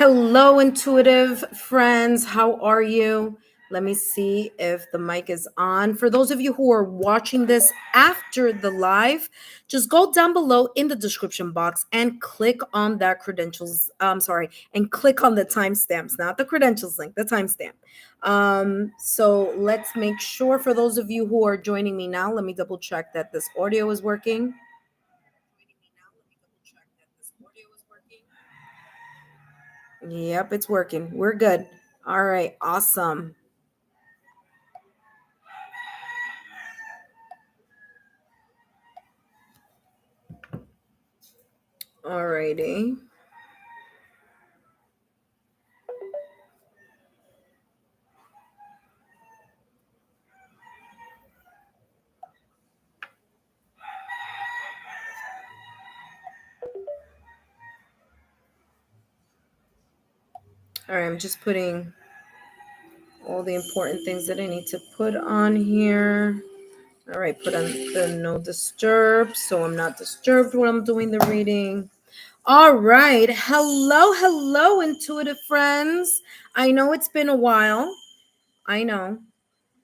Hello, intuitive friends. How are you? Let me see if the mic is on. For those of you who are watching this after the live, just go down below in the description box and click on that credentials. And click on the timestamps, not the credentials link, the timestamp. So let's make sure for those of you who are joining me now, let me double check that this audio is working. Yep, it's working. We're good. All right, awesome. All righty. All right, I'm just putting all the important things that I need to put on here. All right, put on the no disturb so I'm not disturbed when I'm doing the reading. All right. Hello, intuitive friends. I know it's been a while. I know.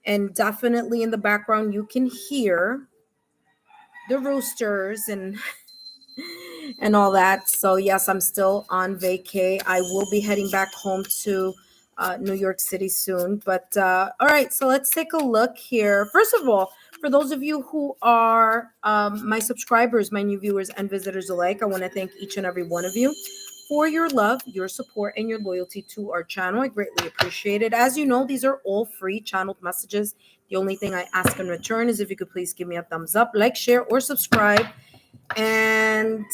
And definitely in the background, you can hear the roosters and all that. So yes, I'm still on vacay. I will be heading back home to New York City soon. But all right, so let's take a look here. First of all, for those of you who are my subscribers, my new viewers and visitors alike, I want to thank each and every one of you for your love, your support, and your loyalty to our channel. I greatly appreciate it. As you know, these are all free channeled messages. The only thing I ask in return is if you could please give me a thumbs up, like, share, or subscribe. And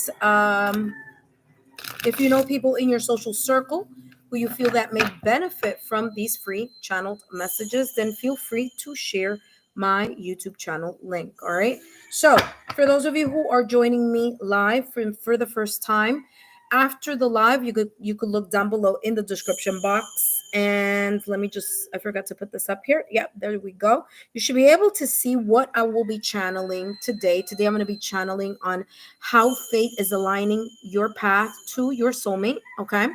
if you know people in your social circle who you feel that may benefit from these free channeled messages, then feel free to share my YouTube channel link. All right. So for those of you who are joining me live for the first time, after the live, you could look down below in the description box. And let me I forgot to put this up here. Yeah, there we go. You should be able to see what I will be channeling today. Today, I'm going to be channeling on how fate is aligning your path to your soulmate. Okay.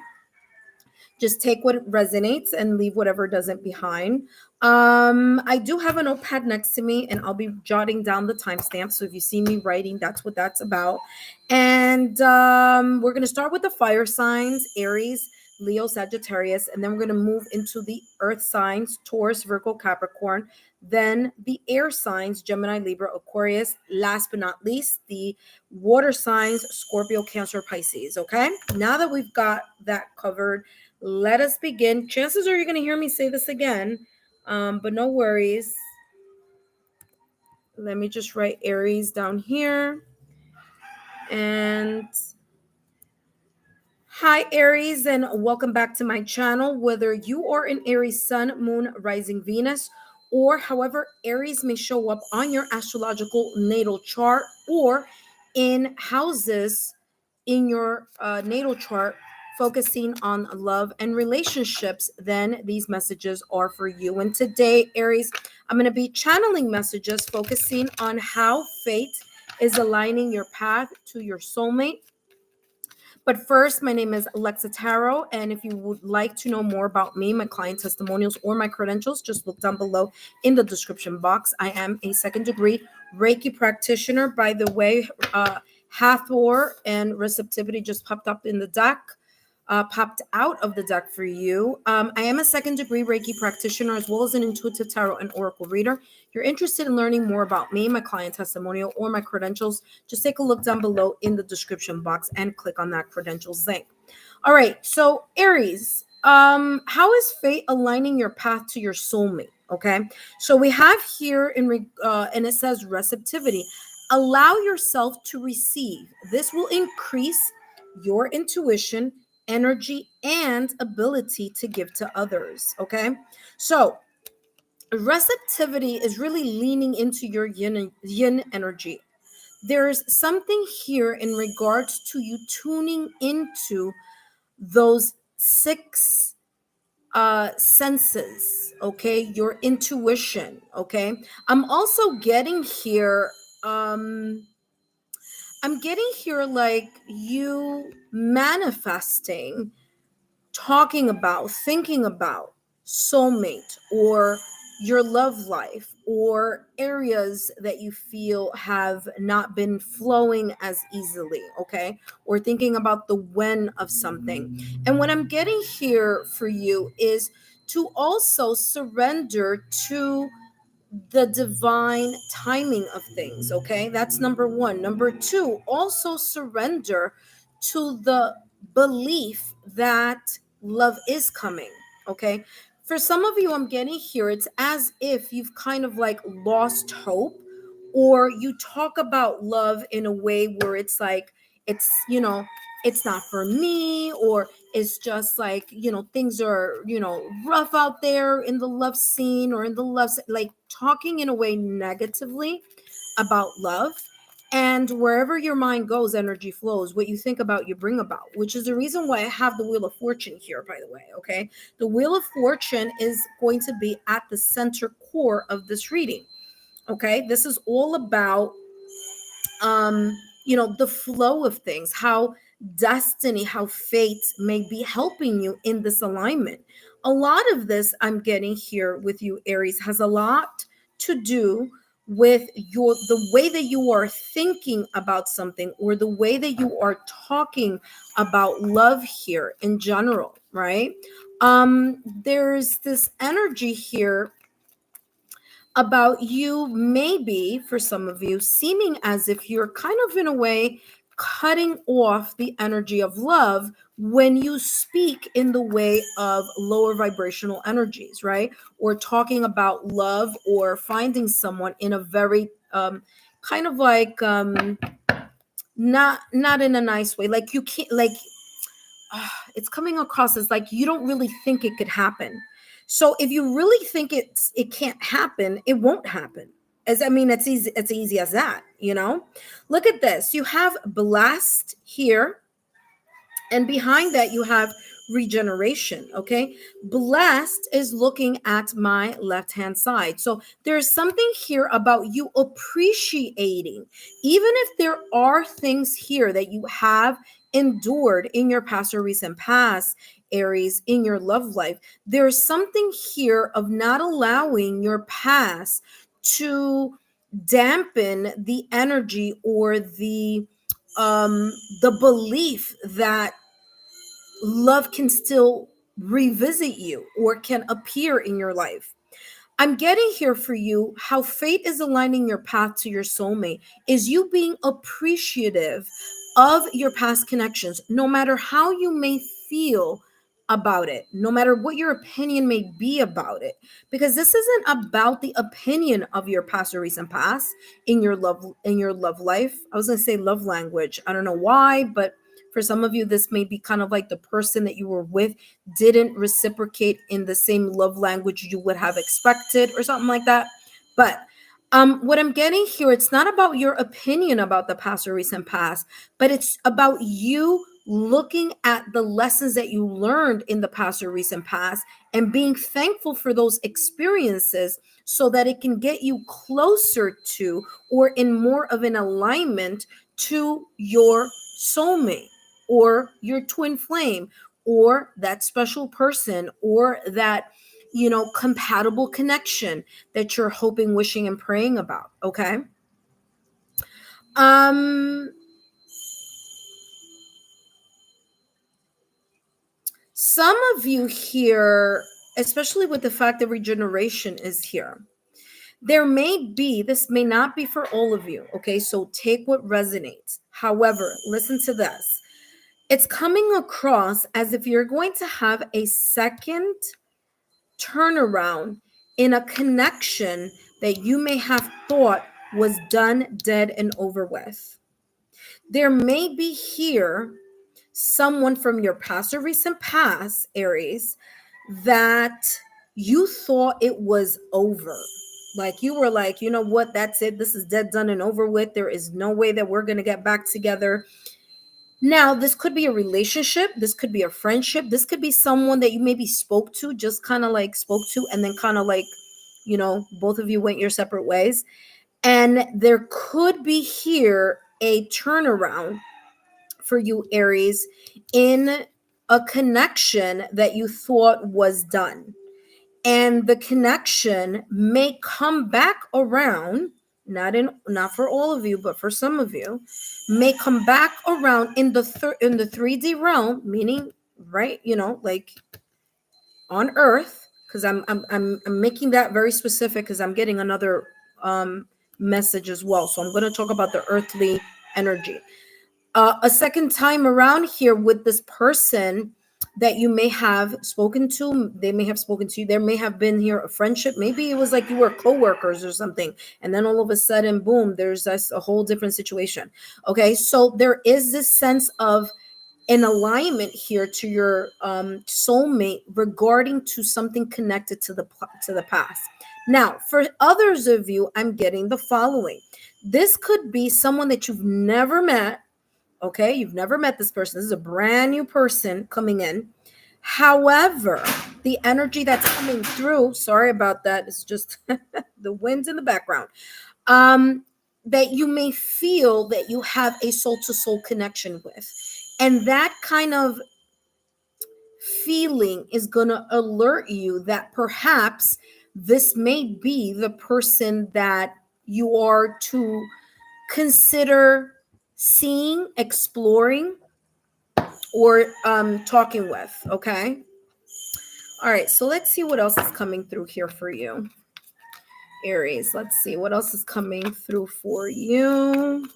Just take what resonates and leave whatever doesn't behind. I do have a notepad next to me and I'll be jotting down the timestamp. So if you see me writing, that's what that's about. And we're going to start with the fire signs: Aries, Leo, Sagittarius, and then we're going to move into the earth signs: Taurus, Virgo, Capricorn, then the air signs: Gemini, Libra, Aquarius, last but not least, the water signs: Scorpio, Cancer, Pisces. Okay, now that we've got that covered, let us begin. Chances are you're going to hear me say this again, but no worries. Let me just write Aries down here. And hi, Aries, and welcome back to my channel. Whether you are an Aries sun, moon, rising, Venus, or however Aries may show up on your astrological natal chart or in houses in your natal chart focusing on love and relationships, then these messages are for you. And today, Aries, I'm going to be channeling messages focusing on how fate is aligning your path to your soulmate. But first, my name is Alexa Tarot, and if you would like to know more about me, my client testimonials, or my credentials, just look down below in the description box. I am a second-degree Reiki practitioner. By the way, Hathor and receptivity just popped up in the deck. Popped out of the deck for you. I am a second-degree Reiki practitioner as well as an intuitive tarot and oracle reader. If you're interested in learning more about me, my client testimonial, or my credentials, just take a look down below in the description box and click on that credentials link. All right, so Aries, how is fate aligning your path to your soulmate? Okay, so we have here and it says receptivity. Allow yourself to receive. This will increase your intuition, energy, and ability to give to others. Okay, so receptivity is really leaning into your yin energy. There's something here in regards to you tuning into those six senses. Okay, your intuition. Okay, I'm also getting here I'm getting here like you manifesting talking about, thinking about soulmate or your love life or areas that you feel have not been flowing as easily, okay? Or thinking about the when of something. And what I'm getting here for you is to also surrender to the divine timing of things, okay? That's number one. Number two, also surrender to the belief that love is coming, okay? For some of you, I'm getting here, it's as if you've kind of like lost hope, or you talk about love in a way where it's like, it's not for me, or it's just like, things are, rough out there in the love scene or in the like talking in a way negatively about love. And wherever your mind goes, energy flows. What you think about, you bring about, which is the reason why I have the Wheel of Fortune here, by the way, okay? The Wheel of Fortune is going to be at the center core of this reading, okay? This is all about the flow of things, how destiny, how fate may be helping you in this alignment. A lot of this I'm getting here with you, Aries, has a lot to do with the way that you are thinking about something, or the way that you are talking about love here in general, right? There's this energy here about you, maybe for some of you, seeming as if you're kind of in a way cutting off the energy of love when you speak in the way of lower vibrational energies, right? Or talking about love or finding someone in a very kind of like not in a nice way, like you can't, like it's coming across as like you don't really think it could happen. So if you really think it can't happen, it won't happen. As I mean, it's easy as that, Look at this. You have blessed here, and behind that, you have regeneration. Okay. Blessed is looking at my left hand side. So there's something here about you appreciating, even if there are things here that you have endured in your past or recent past, Aries, in your love life. There's something here of not allowing your past to dampen the energy or the belief that love can still revisit you or can appear in your life. I'm getting here for you how fate is aligning your path to your soulmate is you being appreciative of your past connections, no matter how you may feel about it, no matter what your opinion may be about it, because this isn't about the opinion of your past or recent past in your love life. I was going to say love language. I don't know why, but for some of you, this may be kind of like the person that you were with didn't reciprocate in the same love language you would have expected or something like that. But what I'm getting here, it's not about your opinion about the past or recent past, but it's about you looking at the lessons that you learned in the past or recent past and being thankful for those experiences so that it can get you closer to or in more of an alignment to your soulmate or your twin flame or that special person or that compatible connection that you're hoping, wishing, and praying about. Okay. Some of you here, especially with the fact that regeneration is here, this may not be for all of you. Okay. So take what resonates. However, listen to this. It's coming across as if you're going to have a second turnaround in a connection that you may have thought was done, dead, and over with. There may be here someone from your past or recent past, Aries, that you thought it was over. Like you were like, you know what, that's it. This is dead, done, and over with. There is no way that we're going to get back together. Now, this could be a relationship. This could be a friendship. This could be someone that you maybe spoke to, just kind of like spoke to, and then kind of like, both of you went your separate ways. And there could be here a turnaround for you, Aries, in a connection that you thought was done. And the connection may come back around, not for all of you, but for some of you, may come back around in the 3D realm, meaning, right, like on Earth, because I'm making that very specific because I'm getting another message as well. So I'm going to talk about the earthly energy. A second time around here with this person that you may have spoken to, they may have spoken to you, there may have been here a friendship, maybe it was like you were co-workers or something, and then all of a sudden, boom, there's a whole different situation. Okay, so there is this sense of an alignment here to your soulmate regarding to something connected to the past. Now, for others of you, I'm getting the following. This could be someone that you've never met. Okay, you've never met this person. This is a brand new person coming in. However, the energy that's coming through, sorry about that, it's just the winds in the background, that you may feel that you have a soul-to-soul connection with. And that kind of feeling is going to alert you that perhaps this may be the person that you are to consider seeing, exploring, or talking with. Okay. All right. So let's see what else is coming through here for you, Aries. Let's see what else is coming through for you.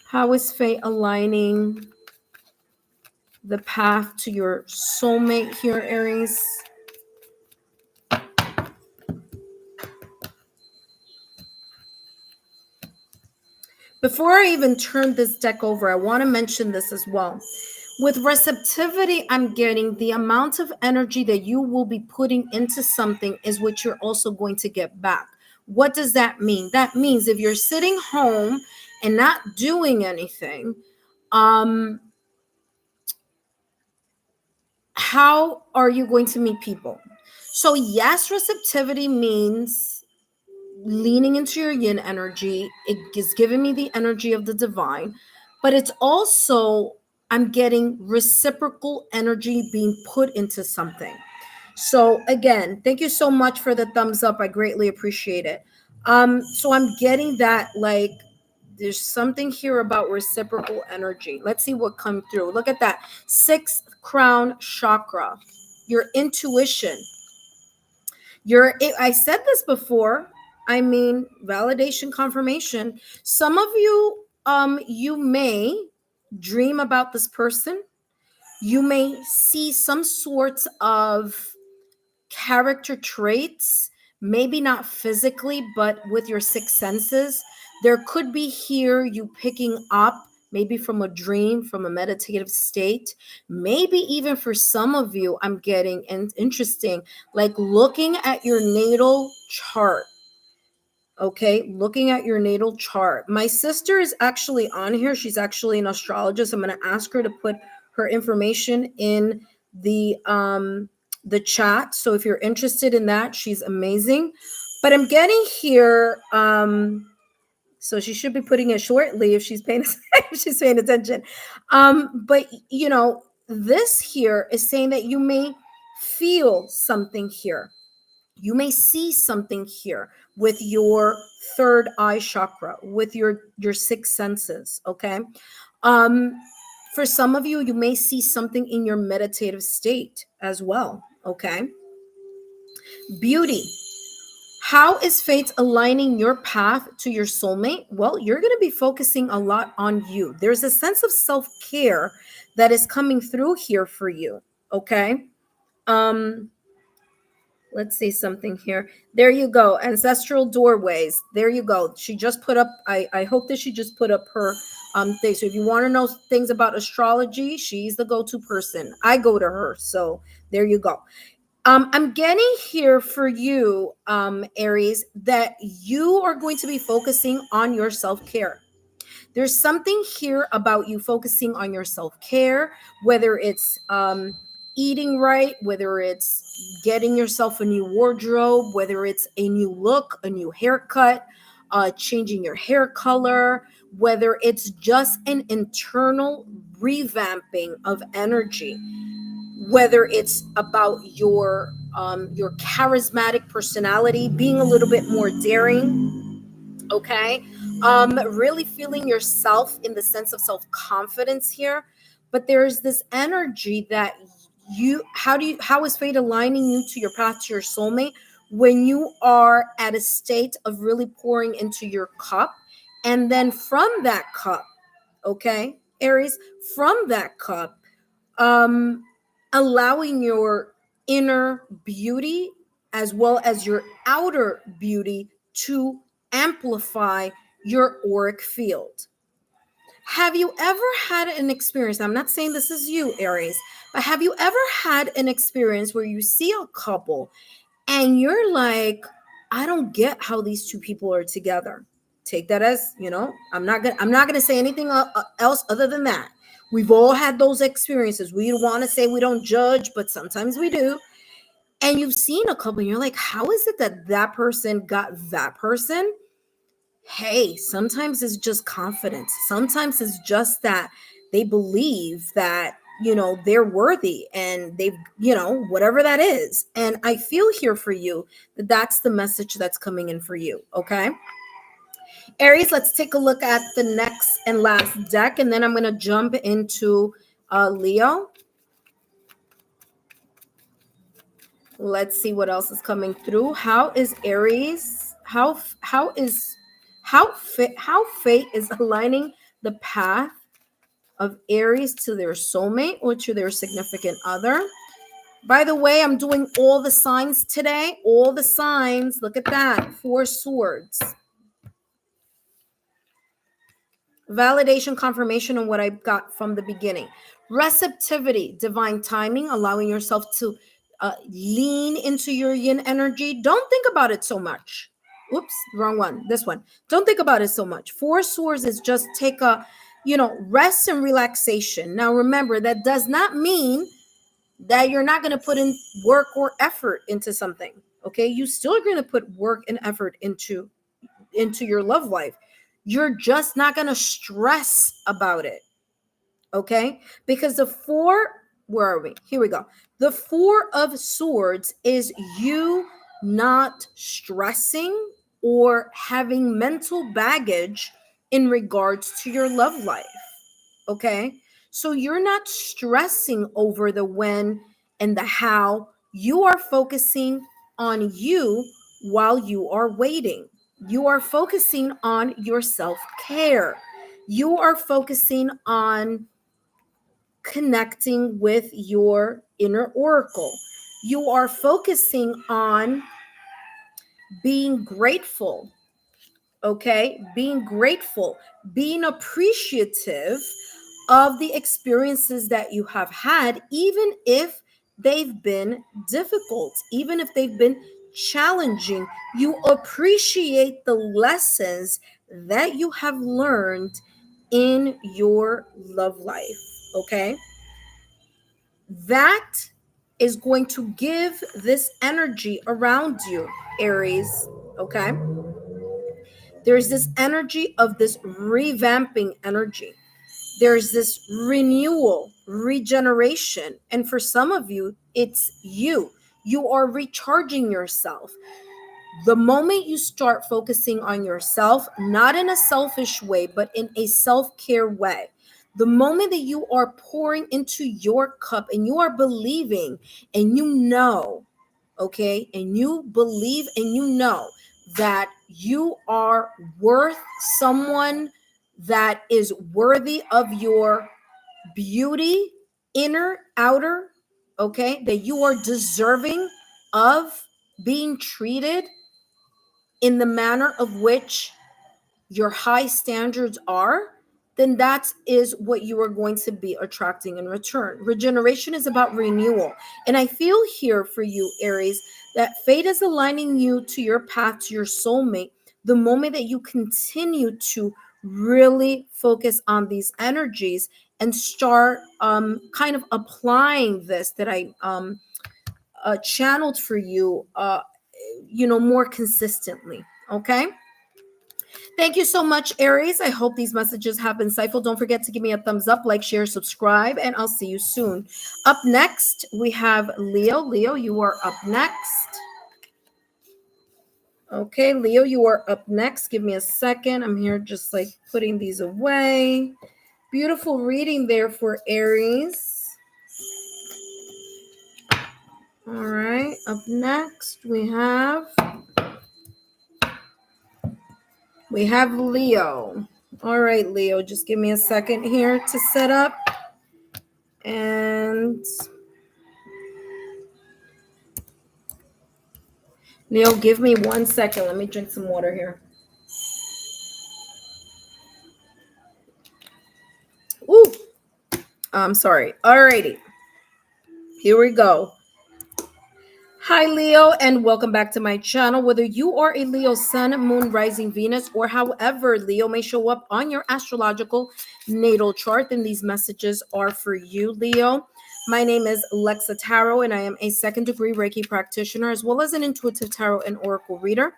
How is fate aligning the path to your soulmate here, Aries? Before I even turn this deck over, I want to mention this as well. With receptivity, I'm getting the amount of energy that you will be putting into something is what you're also going to get back. What does that mean? That means if you're sitting home and not doing anything, how are you going to meet people? So yes, receptivity means leaning into your yin energy. It is giving me the energy of the divine, but it's also, I'm getting reciprocal energy being put into something. So again, thank you so much for the thumbs up. I greatly appreciate it. So I'm getting that, like, there's something here about reciprocal energy. Let's see what comes through. Look at that. 6th crown chakra, your intuition. I said this before. I mean, validation, confirmation. Some of you, you may dream about this person. You may see some sorts of character traits, maybe not physically, but with your 6 senses. There could be here you picking up maybe from a dream, from a meditative state, maybe even for some of you, I'm getting interesting, like looking at your natal chart. Okay, looking at your natal chart. My sister is actually on here. She's actually an astrologist. I'm going to ask her to put her information in the chat. So if you're interested in that, she's amazing. But I'm getting here, so she should be putting it shortly if she's paying if she's paying attention. But you know, this here is saying that you may feel something here. You may see something here with your 3rd eye chakra, with your 6 senses. Okay. For some of you, you may see something in your meditative state as well. Okay. Beauty. How is fate aligning your path to your soulmate? Well, you're going to be focusing a lot on you. There's a sense of self-care that is coming through here for you. Okay. Let's see something here. There you go. Ancestral doorways. There you go. She just put up, I hope that she just put up her thing. So if you want to know things about astrology, she's the go-to person. I go to her. So there you go. I'm getting here for you, Aries, that you are going to be focusing on your self-care. There's something here about you focusing on your self-care, whether it's eating right, whether it's getting yourself a new wardrobe, whether it's a new look, a new haircut, changing your hair color, whether it's just an internal revamping of energy, whether it's about your charismatic personality, being a little bit more daring, okay, really feeling yourself in the sense of self-confidence here. But there's this energy that how is fate aligning you to your path, to your soulmate, when you are at a state of really pouring into your cup, and then from that cup, okay, Aries, from that cup, um allowing your inner beauty as well as your outer beauty to amplify your auric field. Have you ever had an experience? I'm not saying this is you, Aries, but have you ever had an experience where you see a couple and you're like, I don't get how these two people are together? Take that as, I'm not gonna say anything else other than that. We've all had those experiences. We want to say we don't judge, but sometimes we do. And you've seen a couple and you're like, how is it that that person got that person? Hey, sometimes it's just confidence. Sometimes it's just that they believe that, they're worthy, and they've, whatever that is. And I feel here for you that that's the message that's coming in for you. Okay. Aries, let's take a look at the next and last deck, and then I'm going to jump into Leo. Let's see what else is coming through. How is Aries? How fate is aligning the path of Aries to their soulmate or to their significant other. By the way, I'm doing all the signs today. All the signs. Look at that. 4 swords. Validation, confirmation on what I got from the beginning. Receptivity, divine timing, allowing yourself to lean into your yin energy. Don't think about it so much. Oops, wrong one. This one. Don't think about it so much. 4 swords is just take a, rest and relaxation. Now remember, that does not mean that you're not going to put in work or effort into something. Okay, you still are going to put work and effort into your love life. You're just not going to stress about it. Okay, because the 4, where are we? Here we go. The 4 of swords is you not stressing or having mental baggage in regards to your love life. Okay, so you're not stressing over the when and the how. You are focusing on you while you are waiting. You are focusing on your self-care. You are focusing on connecting with your inner oracle. You are focusing on being grateful. Okay, being grateful, being appreciative of the experiences that you have had, even if they've been difficult, even if they've been challenging. You appreciate the lessons that you have learned in your love life. Okay, that is going to give this energy around you, Aries. Okay, there's this energy of this revamping energy. There's this renewal, regeneration. And for some of you, it's you. You are recharging yourself. The moment you start focusing on yourself, not in a selfish way, but in a self-care way, the moment that you are pouring into your cup and you are believing and okay, and you believe and that you are worth someone that is worthy of your beauty, inner, outer, okay, that you are deserving of being treated in the manner of which your high standards are, then that is what you are going to be attracting in return. Regeneration is about renewal. And I feel here for you, Aries, that fate is aligning you to your path, to your soulmate, the moment that you continue to really focus on these energies and start kind of applying this that I channeled for you, more consistently. Okay. Thank you so much, Aries. I hope these messages have been insightful. Don't forget to give me a thumbs up, like, share, subscribe, and I'll see you soon. Up next, we have Leo. Leo, you are up next. Okay, Leo, you are up next. Give me a second. I'm here just like putting these away. Beautiful reading there for Aries. All right, up next we have Leo. All right, Leo, just give me a second here to set up. And Leo, give me 1 second. Let me drink some water here. Ooh, I'm sorry. Alrighty, here we go. Hi, Leo, and welcome back to my channel. Whether you are a Leo sun, moon, rising, Venus, or however Leo may show up on your astrological natal chart, then these messages are for you, Leo. My name is Lexa Tarot, and I am a second-degree Reiki practitioner, as well as an intuitive tarot and oracle reader.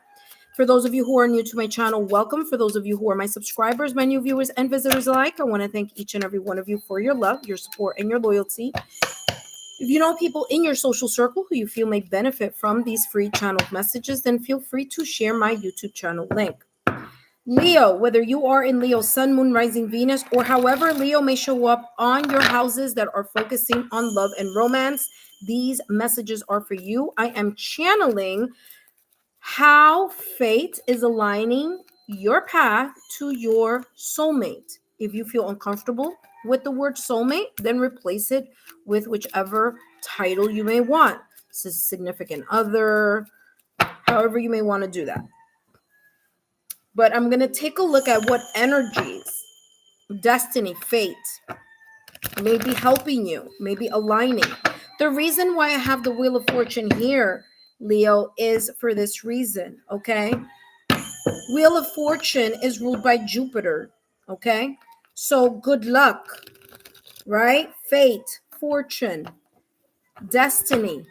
For those of you who are new to my channel, welcome. For those of you who are my subscribers, my new viewers, and visitors alike, I want to thank each and every one of you for your love, your support, and your loyalty. If you know people in your social circle who you feel may benefit from these free channeled messages, then feel free to share my YouTube channel link. Leo, whether you are in Leo sun, moon, rising, Venus, or however Leo may show up on your houses that are focusing on love and romance, these messages are for you. I am channeling how fate is aligning your path to your soulmate. If you feel uncomfortable with the word soulmate, then replace it with whichever title you may want. This is significant other, however you may want to do that. But I'm going to take a look at what energies, destiny, fate may be helping you, may be aligning. The reason why I have the Wheel of Fortune here, Leo, is for this reason, okay? Wheel of Fortune is ruled by Jupiter, okay? So good luck, right? Fate, fortune, destiny,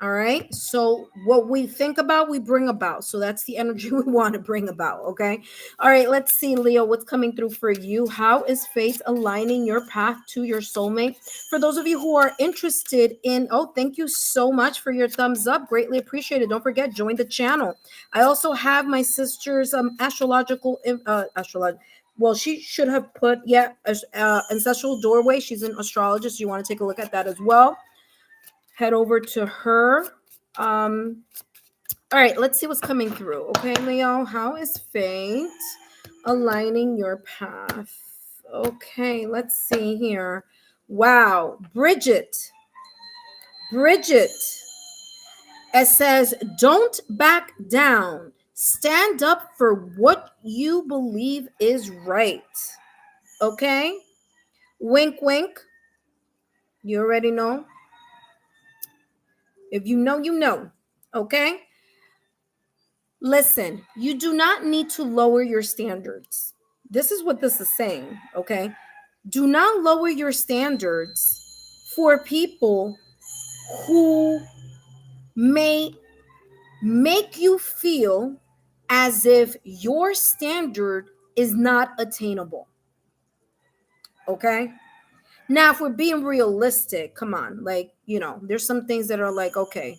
all right? So what we think about, we bring about. So that's the energy we want to bring about, okay? All right, let's see, Leo, what's coming through for you. How is fate aligning your path to your soulmate? For those of you who are interested in, oh, thank you so much for your thumbs up. Greatly appreciated. Don't forget, join the channel. I also have my sister's astrological, well, she should have put, ancestral doorway. She's an astrologist. You want to take a look at that as well. Head over to her. All right, let's see what's coming through. Okay, Leo, how is fate aligning your path? Okay, let's see here. Wow, Bridget. It says, don't back down. Stand up for what you believe is right. Okay? Wink, wink. You already know. If you know, you know. Okay? Listen, you do not need to lower your standards. This is what this is saying, okay? Do not lower your standards for people who may make you feel as if your standard is not attainable, okay? Now, if we're being realistic, come on, like, there's some things that are like, okay,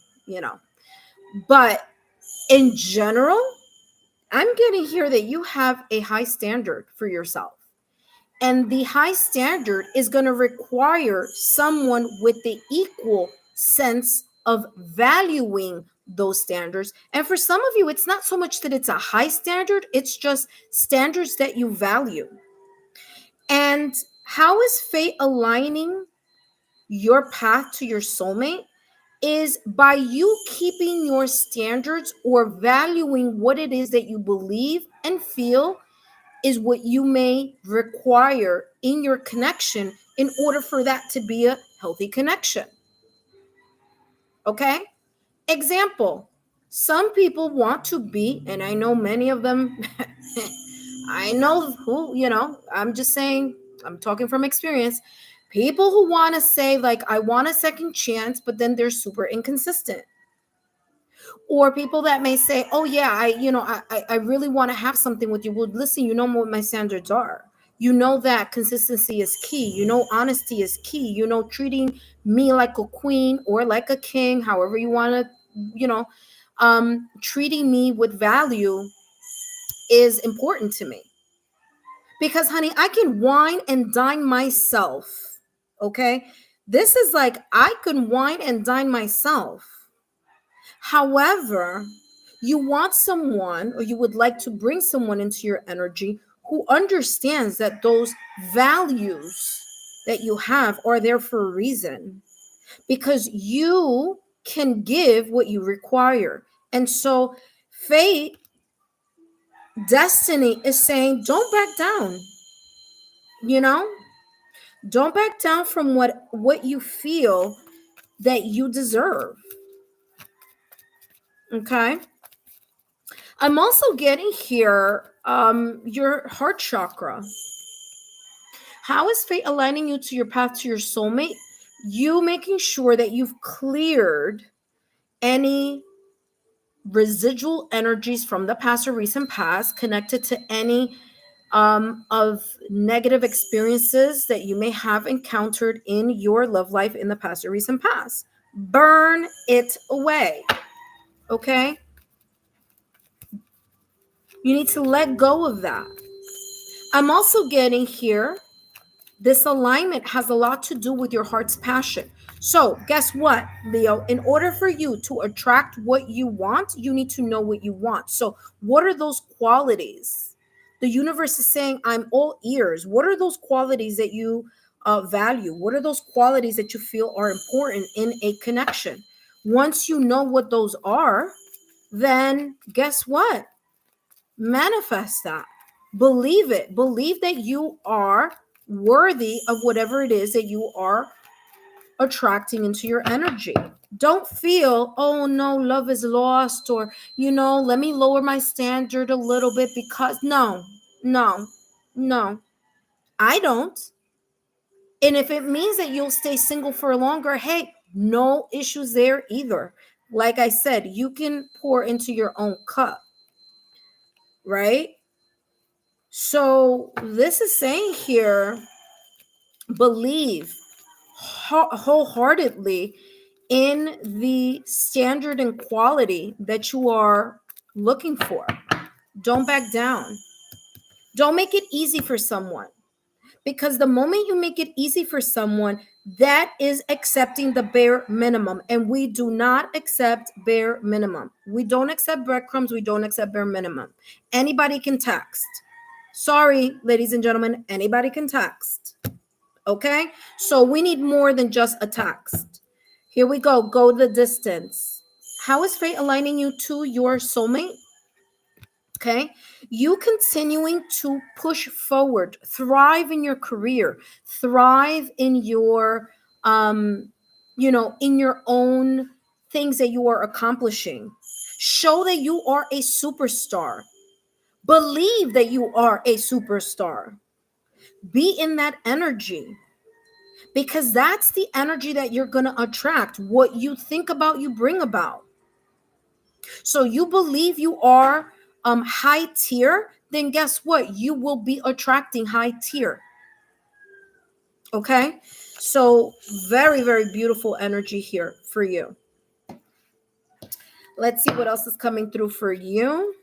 but in general, I'm getting here that you have a high standard for yourself. And the high standard is going to require someone with the equal sense of valuing those standards. And for some of you, it's not so much that it's a high standard, it's just standards that you value. And how is fate aligning your path to your soulmate? Is by you keeping your standards or valuing what it is that you believe and feel is what you may require in your connection in order for that to be a healthy connection. Okay? Example, some people want to be, and I know many of them, I know who, I'm just saying, I'm talking from experience. People who want to say, like, I want a second chance, but then they're super inconsistent. Or people that may say, oh yeah, I really want to have something with you. Well, listen, you know what my standards are. You know that consistency is key. You know honesty is key. You know treating me like a queen or like a king, however you want to, treating me with value is important to me. Because honey, I can wine and dine myself. Okay? This is like I can wine and dine myself. However, you want someone, or you would like to bring someone into your energy who understands that those values that you have are there for a reason, because you can give what you require. And so fate, destiny is saying, don't back down, you know? Don't back down from what you feel that you deserve. Okay? I'm also getting here your heart chakra. How is fate aligning you to your path to your soulmate? You making sure that you've cleared any residual energies from the past or recent past connected to any of negative experiences that you may have encountered in your love life in the past or recent past. Burn it away. Okay? You need to let go of that. I'm also getting here, this alignment has a lot to do with your heart's passion. So, guess what, Leo? In order for you to attract what you want, you need to know what you want. So, what are those qualities? The universe is saying, I'm all ears. What are those qualities that you value? What are those qualities that you feel are important in a connection? Once you know what those are, then guess what? Manifest that. Believe it. Believe that you are worthy of whatever it is that you are attracting into your energy. Don't feel, oh no, love is lost, or, let me lower my standard a little bit because no, no, no, I don't. And if it means that you'll stay single for longer, hey, no issues there either. Like I said, you can pour into your own cup, right? So this is saying here, believe wholeheartedly in the standard and quality that you are looking for. Don't back down. Don't make it easy for someone, because the moment you make it easy for someone, that is accepting the bare minimum, and we do not accept bare minimum. We don't accept breadcrumbs. We don't accept bare minimum. Anybody can text. Sorry, ladies and gentlemen, anybody can text. Okay? So we need more than just a text. Here we go. Go the distance. How is fate aligning you to your soulmate? Okay? You continuing to push forward, thrive in your career, thrive in your in your own things that you are accomplishing. Show that you are a superstar. Believe that you are a superstar. Be in that energy, because that's the energy that you're going to attract. What you think about, you bring about. So you believe you are high tier, then guess what? You will be attracting high tier. Okay? So very, very beautiful energy here for you. Let's see what else is coming through for you.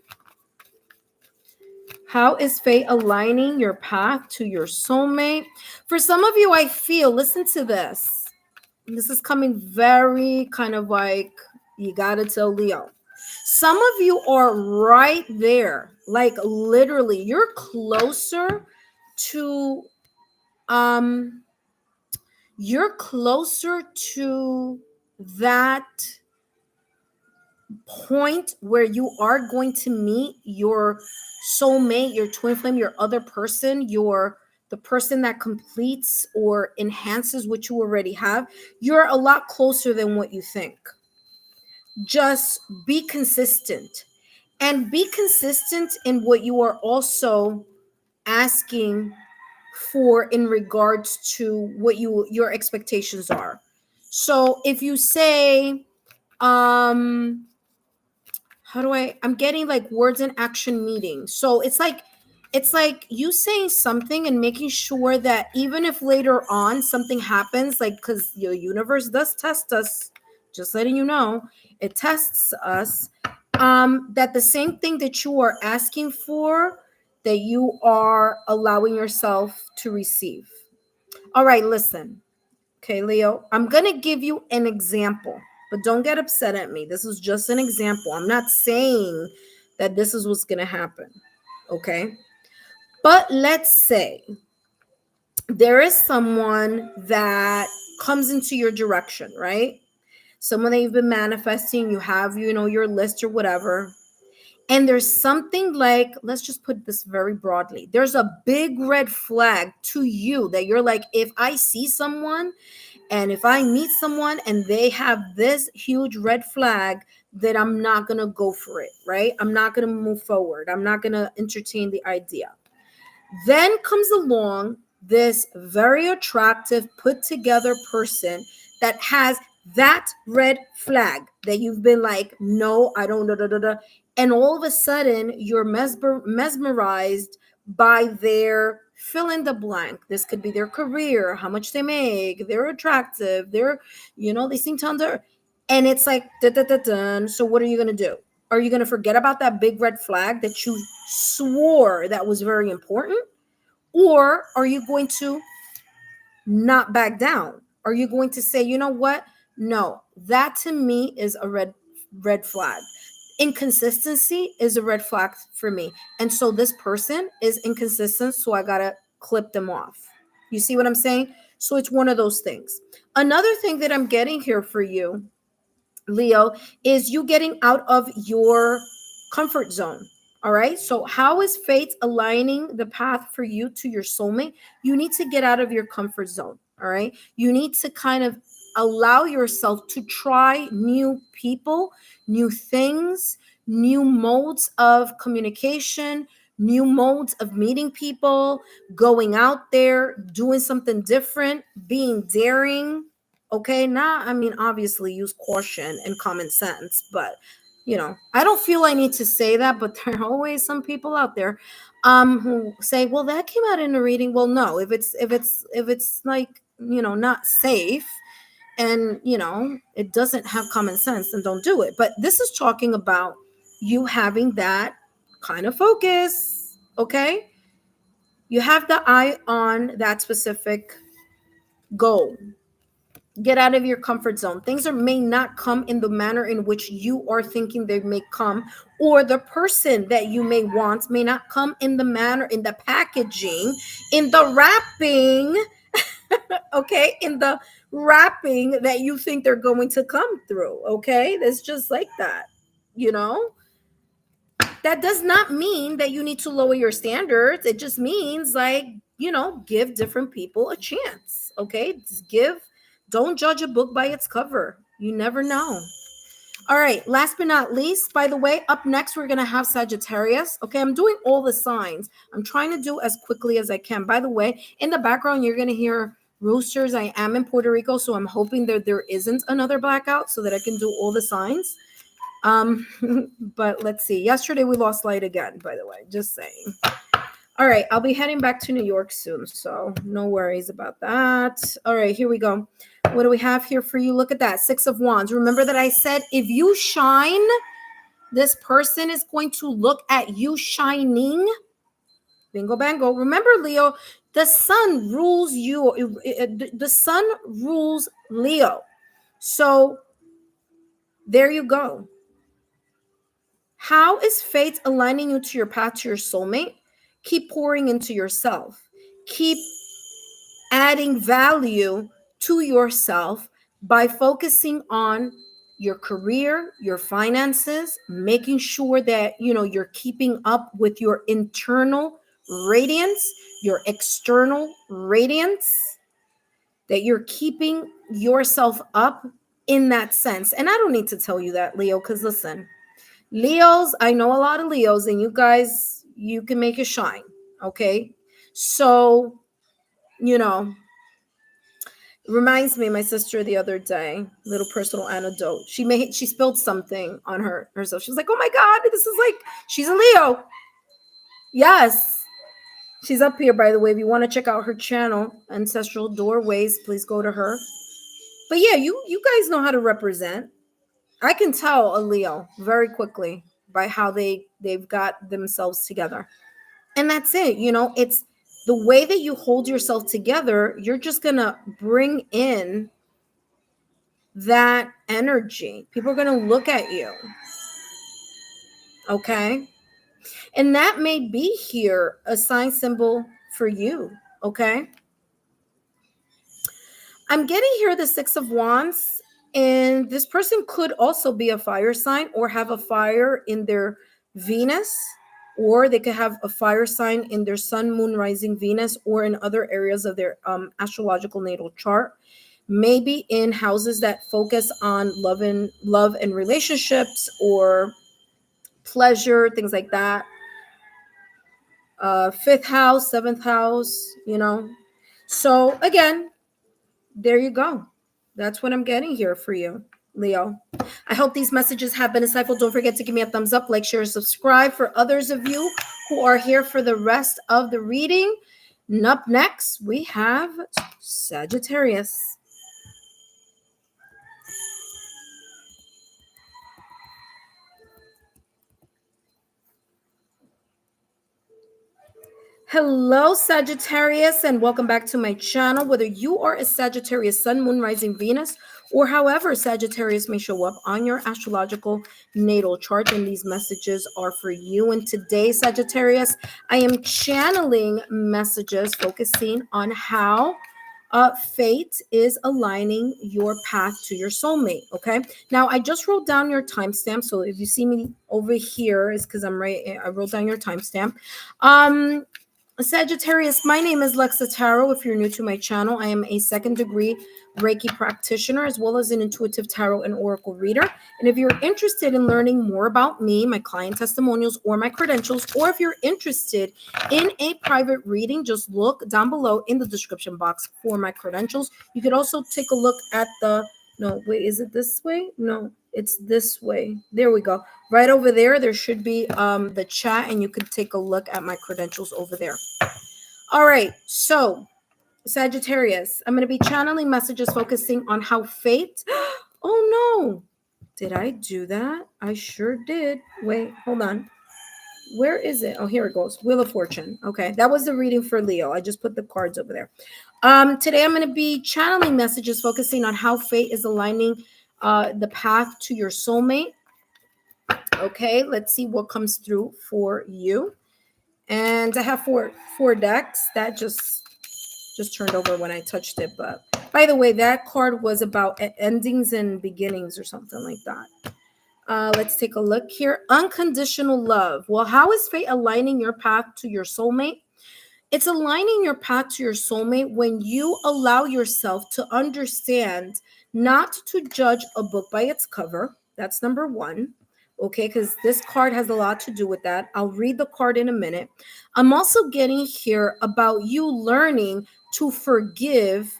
How is fate aligning your path to your soulmate? For some of you, I feel, listen to this. This is coming very kind of like, you got to tell Leo. Some of you are right there. Like literally, you're closer to, that point where you are going to meet your soulmate, your twin flame, your other person, the person that completes or enhances what you already have. You're a lot closer than what you think. Just be consistent, and be consistent in what you are also asking for in regards to what your expectations are. So if you say, I'm getting like words in action meeting. So it's like you saying something and making sure that even if later on something happens, like, because your universe does test us, just letting you know, it tests us, that the same thing that you are asking for, that you are allowing yourself to receive. All right, listen. Okay, Leo, I'm going to give you an example, but don't get upset at me. This is just an example. I'm not saying that this is what's going to happen. Okay. But let's say there is someone that comes into your direction, right? Someone that you've been manifesting, you have, your list or whatever. And there's something like, let's just put this very broadly. There's a big red flag to you that you're like, if I see someone and if I meet someone and they have this huge red flag, that I'm not going to go for it, right? I'm not going to move forward. I'm not going to entertain the idea. Then comes along this very attractive, put together person that has that red flag that you've been like, no, I don't, da, da, da, da. And all of a sudden you're mesmerized by their fill in the blank. This could be their career, how much they make, they're attractive, they seem to under, and it's like, da, da, da, da. So what are you going to do? Are you going to forget about that big red flag that you swore that was very important? Or are you going to not back down? Are you going to say, you know what? No, that to me is a red flag. Inconsistency is a red flag for me. And so this person is inconsistent, so I got to clip them off. You see what I'm saying? So it's one of those things. Another thing that I'm getting here for you, Leo, is you getting out of your comfort zone. All right. So, how is fate aligning the path for you to your soulmate? You need to get out of your comfort zone. All right. You need to kind of allow yourself to try new people, new things, new modes of communication, new modes of meeting people, going out there, doing something different, being daring. Okay, I mean, obviously use caution and common sense, but I don't feel I need to say that, but there are always some people out there who say, well, that came out in a reading. Well, no, if it's like, not safe and it doesn't have common sense, then don't do it. But this is talking about you having that kind of focus. Okay, you have the eye on that specific goal. Get out of your comfort zone. Things may not come in the manner in which you are thinking they may come, or the person that you may want may not come in the manner, in the packaging, in the wrapping, okay, in the wrapping that you think they're going to come through. Okay, that's just like that. That does not mean that you need to lower your standards. It just means, like, give different people a chance. Okay, don't judge a book by its cover. You never know. All right, last but not least, by the way, up next we're going to have Sagittarius. Okay, I'm doing all the signs. I'm trying to do as quickly as I can. By the way, in the background you're going to hear roosters. I am in Puerto Rico, so I'm hoping that there isn't another blackout so that I can do all the signs. But let's see. Yesterday we lost light again, by the way, just saying. All right, I'll be heading back to New York soon, so no worries about that. All right, here we go. What do we have here for you? Look at that, 6 of Wands. Remember that I said if you shine, this person is going to look at you shining. Bingo, bango. Remember, Leo, the sun rules you. The sun rules Leo. So there you go. How is fate aligning you to your path to your soulmate? Keep pouring into yourself. Keep adding value to yourself by focusing on your career, your finances, making sure that you're keeping up with your internal radiance, your external radiance, that you're keeping yourself up in that sense. And I don't need to tell you that, Leo, because listen, Leos, I know a lot of Leos, and you guys, you can make it shine. Okay. So, Reminds me, my sister the other day, little personal anecdote. She spilled something on herself. She was like, "Oh my god, this is like she's a Leo." Yes, she's up here, by the way. If you want to check out her channel, Ancestral Doorways, please go to her. But yeah, you guys know how to represent. I can tell a Leo very quickly by how they've got themselves together. And that's it. It's the way that you hold yourself together, you're just going to bring in that energy. People are going to look at you. Okay? And that may be here a sign symbol for you. Okay? I'm getting here the Six of Wands, and this person could also be a fire sign or have a fire in their Venus, or they could have a fire sign in their Sun, Moon, Rising, Venus, or in other areas of their astrological natal chart. Maybe in houses that focus on love and relationships or pleasure, things like that. Fifth house, seventh house. So again, there you go. That's what I'm getting here for you, Leo. I hope these messages have been insightful. Don't forget to give me a thumbs up, like, share, subscribe for others of you who are here for the rest of the reading. And up next, we have Sagittarius. Hello, Sagittarius, and welcome back to my channel. Whether you are a Sagittarius, Sun, Moon, Rising, Venus, or however Sagittarius may show up on your astrological natal chart, and these messages are for you. And today, Sagittarius, I am channeling messages focusing on how fate is aligning your path to your soulmate. Okay. Now, I just wrote down your timestamp. So if you see me over here, it's because I wrote down your timestamp. Sagittarius, my name is Lexa Tarot. If you're new to my channel, I am a second degree Reiki practitioner as well as an intuitive tarot and oracle reader. And if you're interested in learning more about me, my client testimonials, or my credentials, or if you're interested in a private reading, just look down below in the description box for my credentials. You could also take a look at is it this way? No, it's this way. There we go. Right over there should be the chat, and you could take a look at my credentials over there. All right, so Sagittarius, I'm going to be channeling messages focusing on how fate. Oh no, did I do that? I sure did. Wait, hold on. Where is it? Oh, here it goes. Wheel of Fortune. Okay, that was the reading for Leo. I just put the cards over there. Today I'm going to be channeling messages focusing on how fate is aligning the path to your soulmate. Okay, let's see what comes through for you. And I have four decks that just turned over when I touched it. But by the way, that card was about endings and beginnings or something like that. Let's take a look here. Unconditional love. Well, how is fate aligning your path to your soulmate? It's aligning your path to your soulmate when you allow yourself to understand not to judge a book by its cover. That's number one. Okay, because this card has a lot to do with that. I'll read the card in a minute. I'm also getting here about you learning to forgive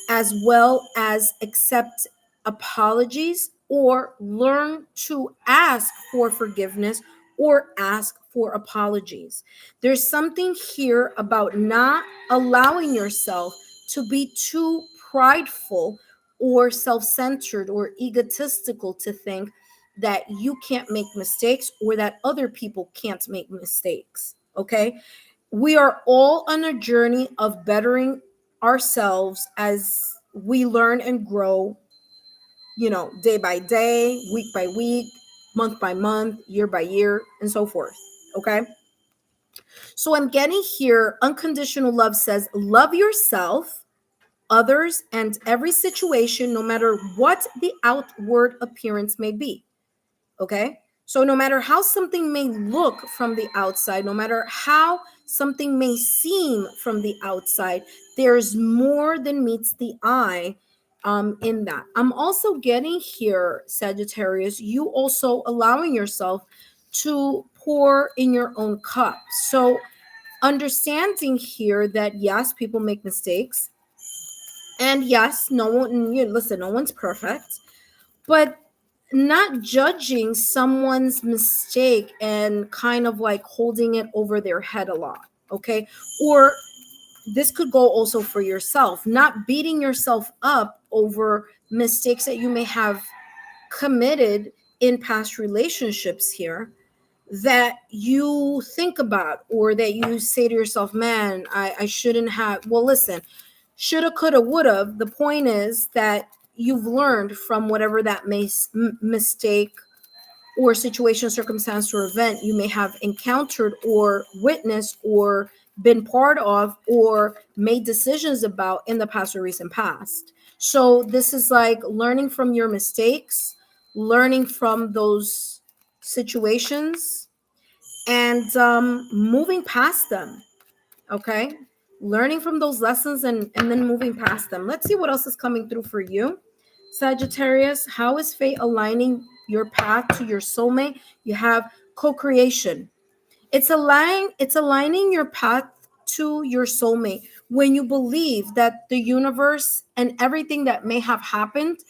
as well as accept apologies, or learn to ask for forgiveness or ask for apologies. There's something here about not allowing yourself to be too prideful or self-centered or egotistical to think that you can't make mistakes or that other people can't make mistakes. Okay. We are all on a journey of bettering ourselves as we learn and grow, day by day, week by week, month by month, year by year, and so forth. Okay. So I'm getting here, unconditional love says, love yourself, others, and every situation, no matter what the outward appearance may be. Okay. So no matter how something may look from the outside, no matter how something may seem from the outside, there's more than meets the eye in that. I'm also getting here, Sagittarius, you also allowing yourself to pour in your own cup. So understanding here that yes, people make mistakes. And yes, no one, listen, no one's perfect, but not judging someone's mistake and kind of like holding it over their head a lot, okay? Or this could go also for yourself, not beating yourself up over mistakes that you may have committed in past relationships here, that you think about, or that you say to yourself, man, I shouldn't have. Well, listen, shoulda, coulda, woulda. The point is that you've learned from whatever that mistake or situation, circumstance, or event you may have encountered or witnessed or been part of or made decisions about in the past or recent past. So this is like learning from your mistakes, learning from those situations, and moving past them. Okay, learning from those lessons and then moving past them. Let's see what else is coming through for you, Sagittarius. How is fate aligning your path to your soulmate? You have co-creation. It's aligning your path to your soulmate when you believe that the universe and everything that may have happened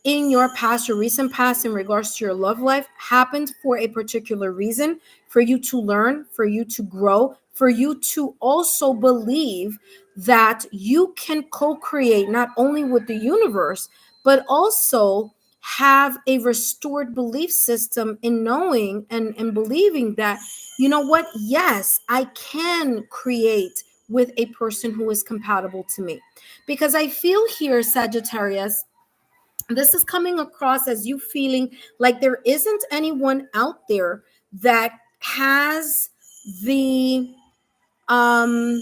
in your past or recent past in regards to your love life happened for a particular reason, for you to learn, for you to grow, for you to also believe that you can co-create not only with the universe, but also have a restored belief system in knowing and believing that, you know what, yes, I can create with a person who is compatible to me. Because I feel here, Sagittarius, this is coming across as you feeling like there isn't anyone out there that has the um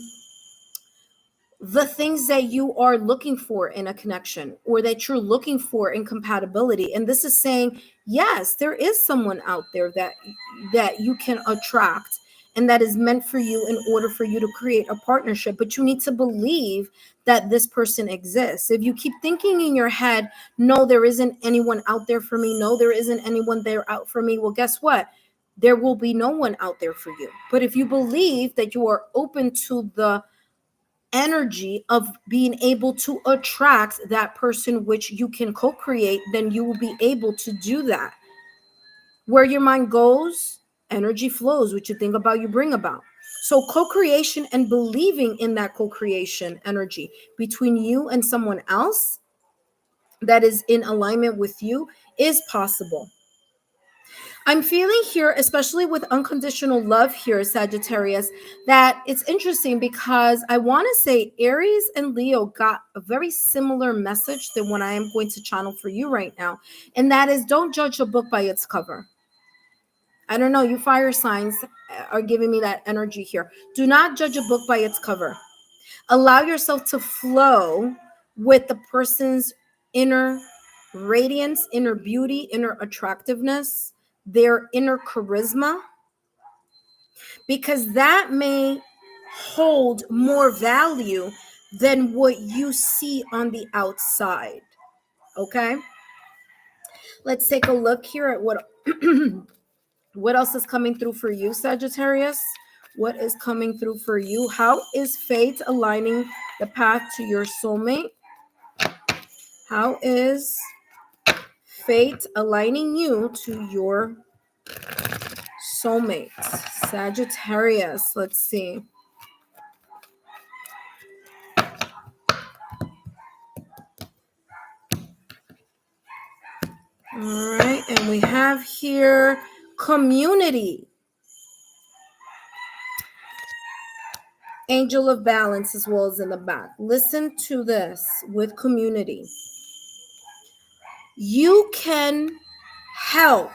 the things that you are looking for in a connection, or that you're looking for in compatibility. And this is saying, yes, there is someone out there that you can attract and that is meant for you in order for you to create a partnership. But you need to believe that this person exists. If you keep thinking in your head, no, there isn't anyone out there for me, no, there isn't anyone there out for me, well, guess what, there will be no one out there for you. But if you believe that you are open to the energy of being able to attract that person which you can co-create, then you will be able to do that. Where your mind goes, energy flows. What you think about, you bring about. So co-creation and believing in that co-creation energy between you and someone else that is in alignment with you is possible. I'm feeling here, especially with unconditional love here, Sagittarius, that it's interesting because I want to say Aries and Leo got a very similar message than what I am going to channel for you right now. And that is, don't judge a book by its cover. I don't know, you fire signs are giving me that energy here. Do not judge a book by its cover. Allow yourself to flow with the person's inner radiance, inner beauty, inner attractiveness, their inner charisma, because that may hold more value than what you see on the outside. Okay, let's take a look here at what what else is coming through for you, Sagittarius. What is coming through for you? How is fate aligning the path to your soulmate? How is fate aligning you to your soulmate, Sagittarius? Let's see. All right, and we have here community. Angel of balance as well as in the back. Listen to this with community. You can help.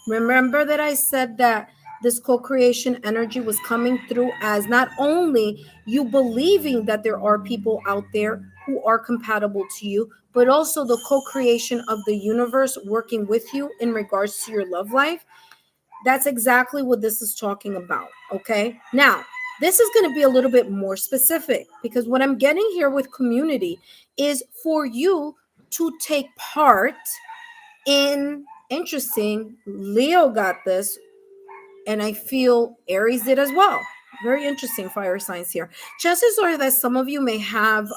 Remember that I said that this co-creation energy was coming through as not only you believing that there are people out there who are compatible to you, but also the co-creation of the universe working with you in regards to your love life. That's exactly what this is talking about. Okay, now this is going to be a little bit more specific, because what I'm getting here with community is for you to take part in, interesting, Leo got this, and I feel Aries did as well. Very interesting fire signs here. Chances are that some of you may have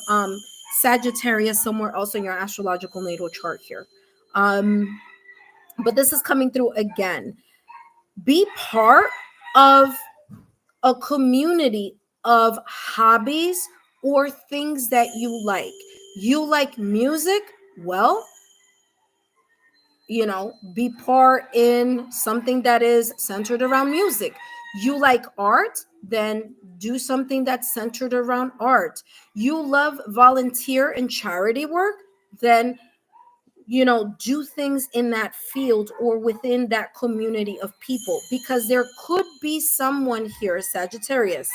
Sagittarius somewhere else in your astrological natal chart here. But this is coming through again. Be part of a community of hobbies or things that you like. You like music? Well, be part in something that is centered around music. You like art? Then do something that's centered around art. You love volunteer and charity work? Then do things in that field or within that community of people, because there could be someone here, Sagittarius,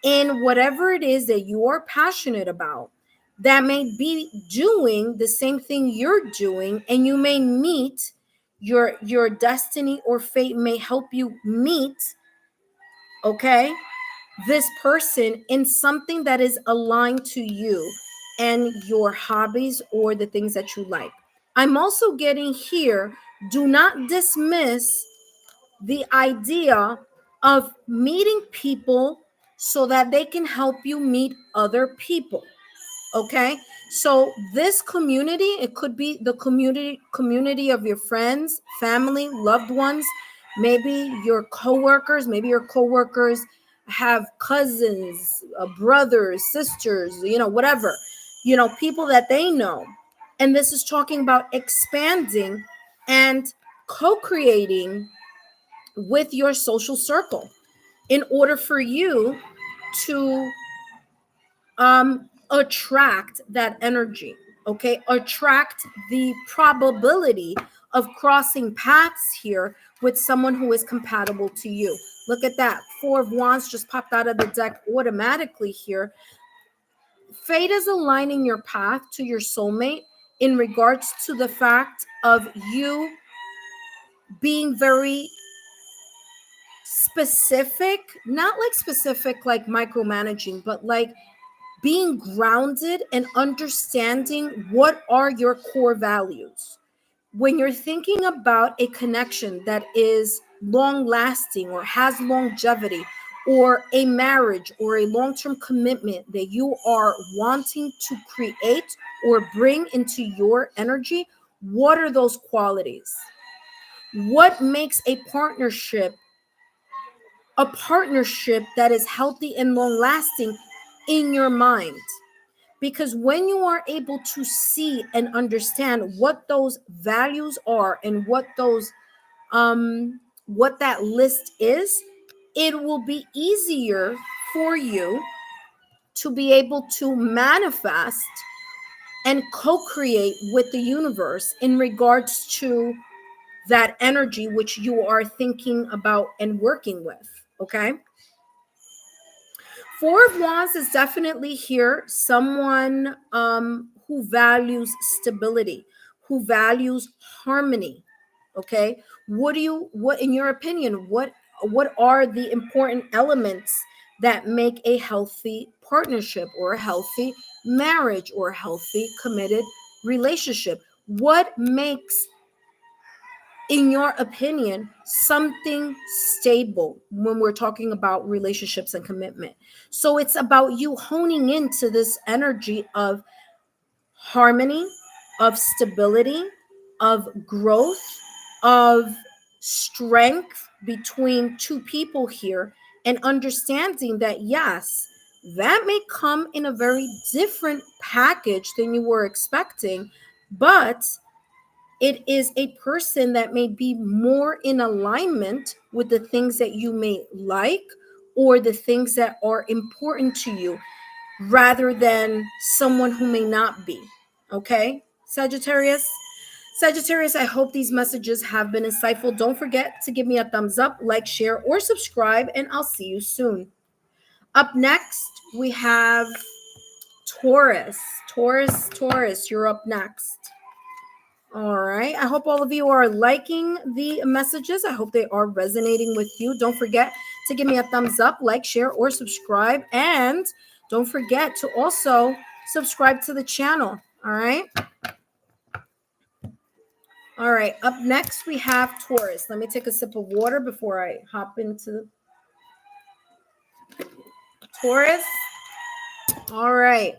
in whatever it is that you are passionate about, that may be doing the same thing you're doing, and you may meet your destiny, or fate may help you meet, okay, this person in something that is aligned to you and your hobbies or the things that you like. I'm also getting here, do not dismiss the idea of meeting people so that they can help you meet other people. Okay, so this community, it could be the community of your friends, family, loved ones, maybe your coworkers. Maybe your coworkers have cousins, brothers, sisters, whatever, people that they know. And this is talking about expanding and co-creating with your social circle in order for you to attract that energy. Okay, attract the probability of crossing paths here with someone who is compatible to you. Look at that, 4 of Wands just popped out of the deck automatically here. Fate is aligning your path to your soulmate in regards to the fact of you being very specific, not like specific like micromanaging, but like being grounded and understanding what are your core values. When you're thinking about a connection that is long lasting or has longevity, or a marriage or a long-term commitment that you are wanting to create or bring into your energy, what are those qualities? What makes a partnership that is healthy and long lasting in your mind? Because when you are able to see and understand what those values are and what that list is, it will be easier for you to be able to manifest and co-create with the universe in regards to that energy which you are thinking about and working with. Okay, 4 of Wands is definitely here. Someone who values stability, who values harmony. Okay, what in your opinion, what are the important elements that make a healthy partnership or a healthy marriage or a healthy committed relationship? What makes, in your opinion, something stable when we're talking about relationships and commitment? So it's about you honing into this energy of harmony, of stability, of growth, of strength between two people here, and understanding that, yes, that may come in a very different package than you were expecting, but it is a person that may be more in alignment with the things that you may like or the things that are important to you, rather than someone who may not be. Okay, Sagittarius? Sagittarius, I hope these messages have been insightful. Don't forget to give me a thumbs up, like, share, or subscribe, and I'll see you soon. Up next, we have Taurus. Taurus, you're up next. All right. I hope all of you are liking the messages. I hope they are resonating with you. Don't forget to give me a thumbs up, like, share, or subscribe. And don't forget to also subscribe to the channel. All right. All right. Up next, we have Taurus. Let me take a sip of water before I hop into Taurus. All right.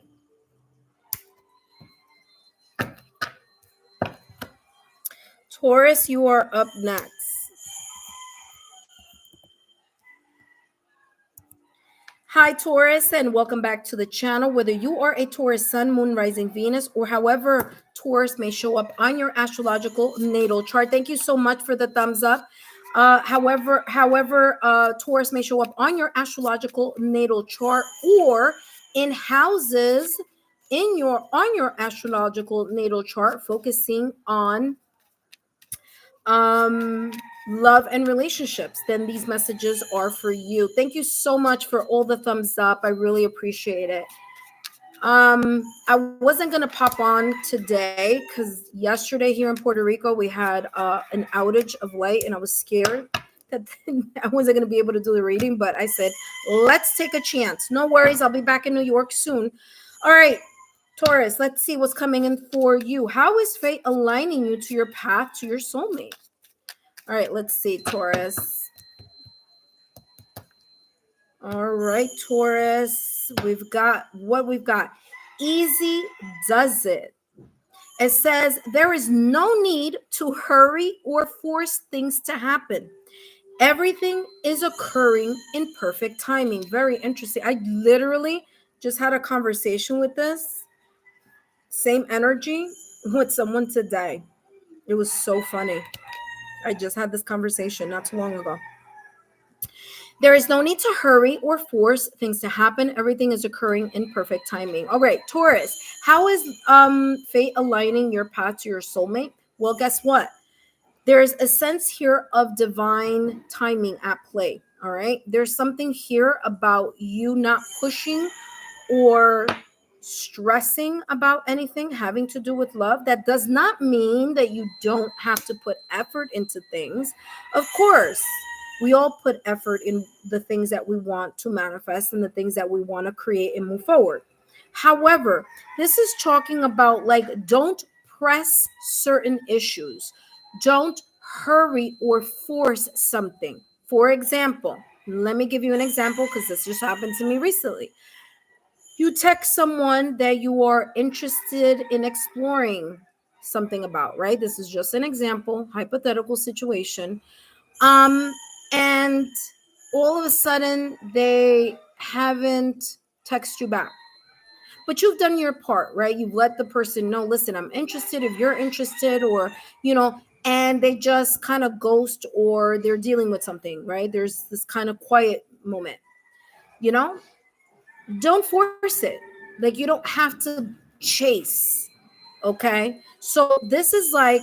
Taurus, you are up next. Hi, Taurus, and welcome back to the channel. Whether you are a Taurus sun, moon, rising, Venus, or however Taurus may show up on your astrological natal chart, thank you so much for the thumbs up. However, Taurus may show up on your astrological natal chart or in houses on your astrological natal chart, focusing on um love and relationships, then these messages are for you. Thank you so much for all the thumbs up. I really appreciate it. I wasn't gonna pop on today because yesterday here in Puerto Rico we had an outage of light, and I was scared that I wasn't gonna be able to do the reading, but I said let's take a chance. No worries, I'll be back in New York soon. All right, Taurus, let's see what's coming in for you. How is fate aligning you to your path to your soulmate? All right, let's see, Taurus. All right, Taurus. We've got easy does it. It says there is no need to hurry or force things to happen. Everything is occurring in perfect timing. Very interesting. I literally just had a conversation with this same energy with someone today. It was so funny. I just had this conversation not too long ago. There is no need to hurry or force things to happen. Everything is occurring in perfect timing. All right, Taurus, how is fate aligning your path to your soulmate? Well, guess what? There's a sense here of divine timing at play. All right. There's something here about you not pushing or stressing about anything having to do with love. That does not mean that you don't have to put effort into things. Of course, we all put effort in the things that we want to manifest and the things that we want to create and move forward. However, this is talking about like, don't press certain issues. Don't hurry or force something. For example, let me give you an example because this just happened to me recently. You text someone that you are interested in exploring something about, right? This is just an example, hypothetical situation. And all of a sudden they haven't texted you back. But you've done your part, right? You've let the person know, listen, I'm interested if you're interested, or, and they just kind of ghost, or they're dealing with something, right? There's this kind of quiet moment, you know? Don't force it. Like, you don't have to chase, okay? So this is like,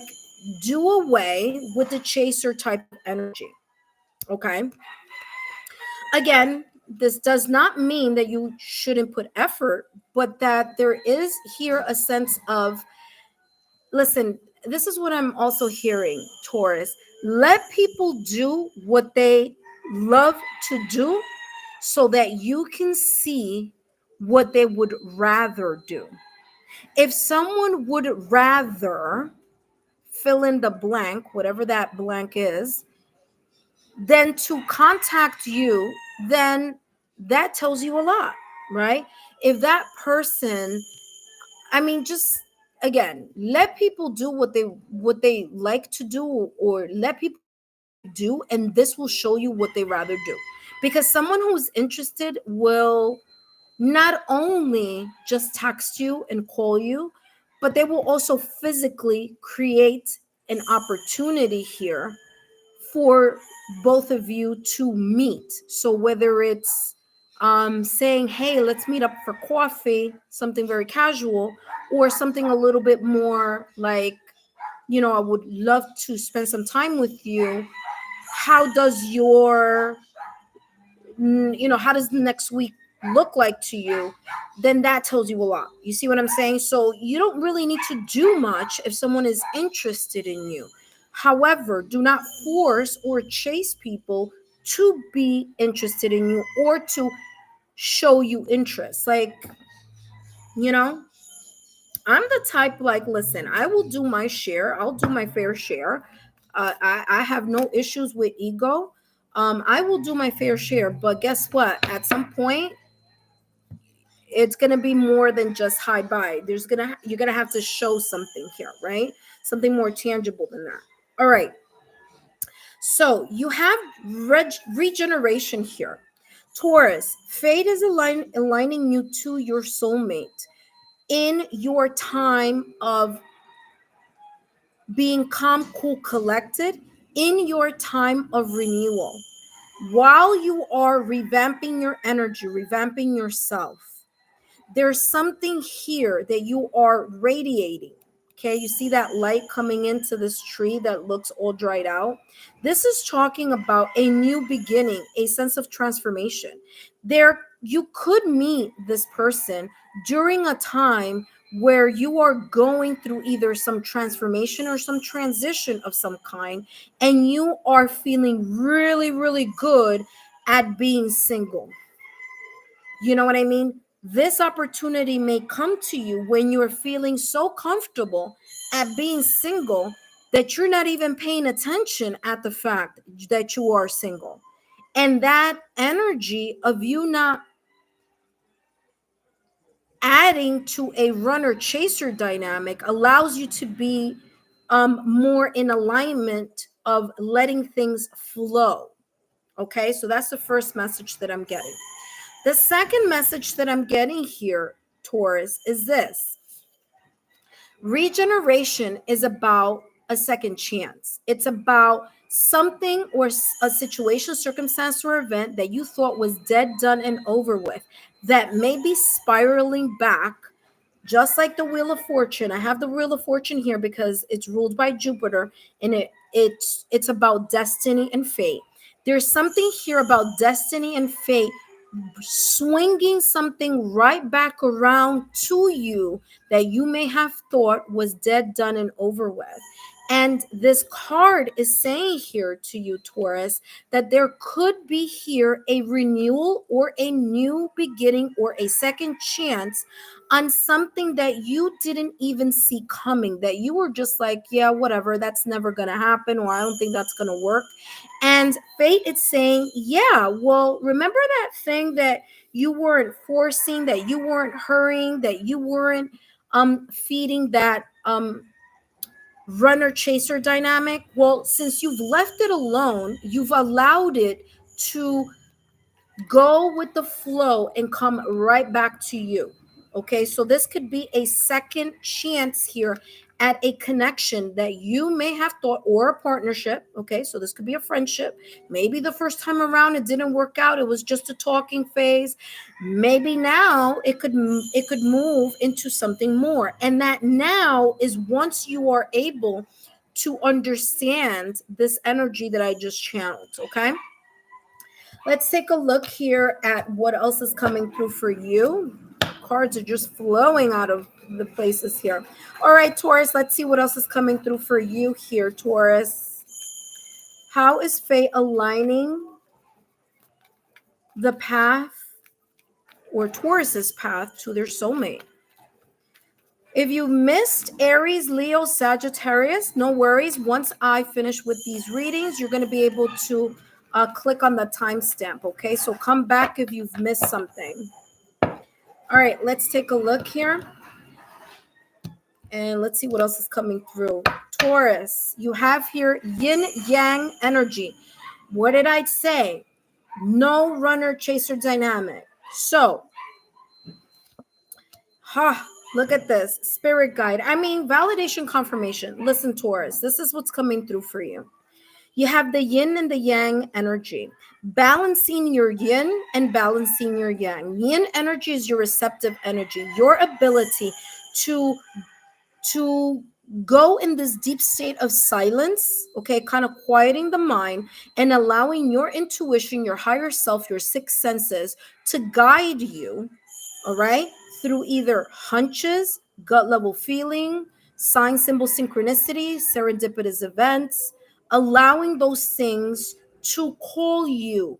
do away with the chaser type of energy, okay? Again, this does not mean that you shouldn't put effort, but that there is here a sense of, listen, this is what I'm also hearing, Taurus. Let people do what they love to do so that you can see what they would rather do. If someone would rather fill in the blank, whatever that blank is, then to contact you, then that tells you a lot, right? If that person, I mean, just again, let people do what they like to do, or let people do, and this will show you what they rather do. Because someone who's interested will not only just text you and call you, but they will also physically create an opportunity here for both of you to meet. So whether it's saying, hey, let's meet up for coffee, something very casual, or something a little bit more like, I would love to spend some time with you. How does how does the next week look like to you? Then that tells you a lot. You see what I'm saying? So you don't really need to do much if someone is interested in you. However, do not force or chase people to be interested in you or to show you interest. Like, you know, I'm the type, like, listen, I will do my share. I'll do my fair share. I have no issues with ego. I will do my fair share. But guess what? At some point, it's gonna be more than just hi bye. You're gonna have to show something here, right? Something more tangible than that. All right. So you have regeneration here. Taurus, fate is aligning you to your soulmate in your time of being calm, cool, collected, in your time of renewal. While you are revamping your energy, revamping yourself, there's something here that you are radiating. Okay, you see that light coming into this tree that looks all dried out? This is talking about a new beginning, a sense of transformation. There, you could meet this person during a time where you are going through either some transformation or some transition of some kind, and you are feeling really, really good at being single. You know what I mean? This opportunity may come to you when you're feeling so comfortable at being single that you're not even paying attention at the fact that you are single. And that energy of you not adding to a runner chaser dynamic allows you to be more in alignment of letting things flow. Okay, so that's the first message that I'm getting. The second message that I'm getting here, Taurus, is this. Regeneration is about a second chance. It's about something or a situation, circumstance, or event that you thought was dead, done, and over with that may be spiraling back, just like the Wheel of Fortune. I have the Wheel of Fortune here because it's ruled by Jupiter, and it's about destiny and fate. There's something here about destiny and fate swinging something right back around to you that you may have thought was dead, done, and over with. And this card is saying here to you, Taurus, that there could be here a renewal or a new beginning or a second chance on something that you didn't even see coming, that you were just like, yeah, whatever, that's never going to happen, or I don't think that's going to work. And fate is saying, yeah, well, remember that thing that you weren't forcing, that you weren't hurrying, that you weren't feeding that runner chaser dynamic? Well, since you've left it alone, you've allowed it to go with the flow and come right back to you. Okay, so this could be a second chance here at a connection that you may have thought, or a partnership. Okay, so this could be a friendship. Maybe the first time around it didn't work out, it was just a talking phase. Maybe now it could move into something more, and that now is once you are able to understand this energy that I just channeled. Okay, let's take a look here at what else is coming through for you. Cards are just flowing out of the places here. All right, Taurus, let's see what else is coming through for you here, Taurus. How is fate aligning the path, or Taurus's path, to their soulmate? If you missed Aries, Leo, Sagittarius, no worries. Once I finish with these readings, you're going to be able to click on the timestamp, okay? So come back if you've missed something. All right, let's take a look here. And let's see what else is coming through. Taurus, you have here yin-yang energy. What did I say? No runner-chaser dynamic. So, look at this. Spirit guide. I mean, validation, confirmation. Listen, Taurus, this is what's coming through for you. You have the yin and the yang energy. Balancing your yin and balancing your yang. Yin energy is your receptive energy, your ability to go in this deep state of silence, okay, kind of quieting the mind and allowing your intuition, your higher self, your sixth senses to guide you, all right, through either hunches, gut level feeling, sign, symbol, synchronicity, serendipitous events, allowing those things to call you,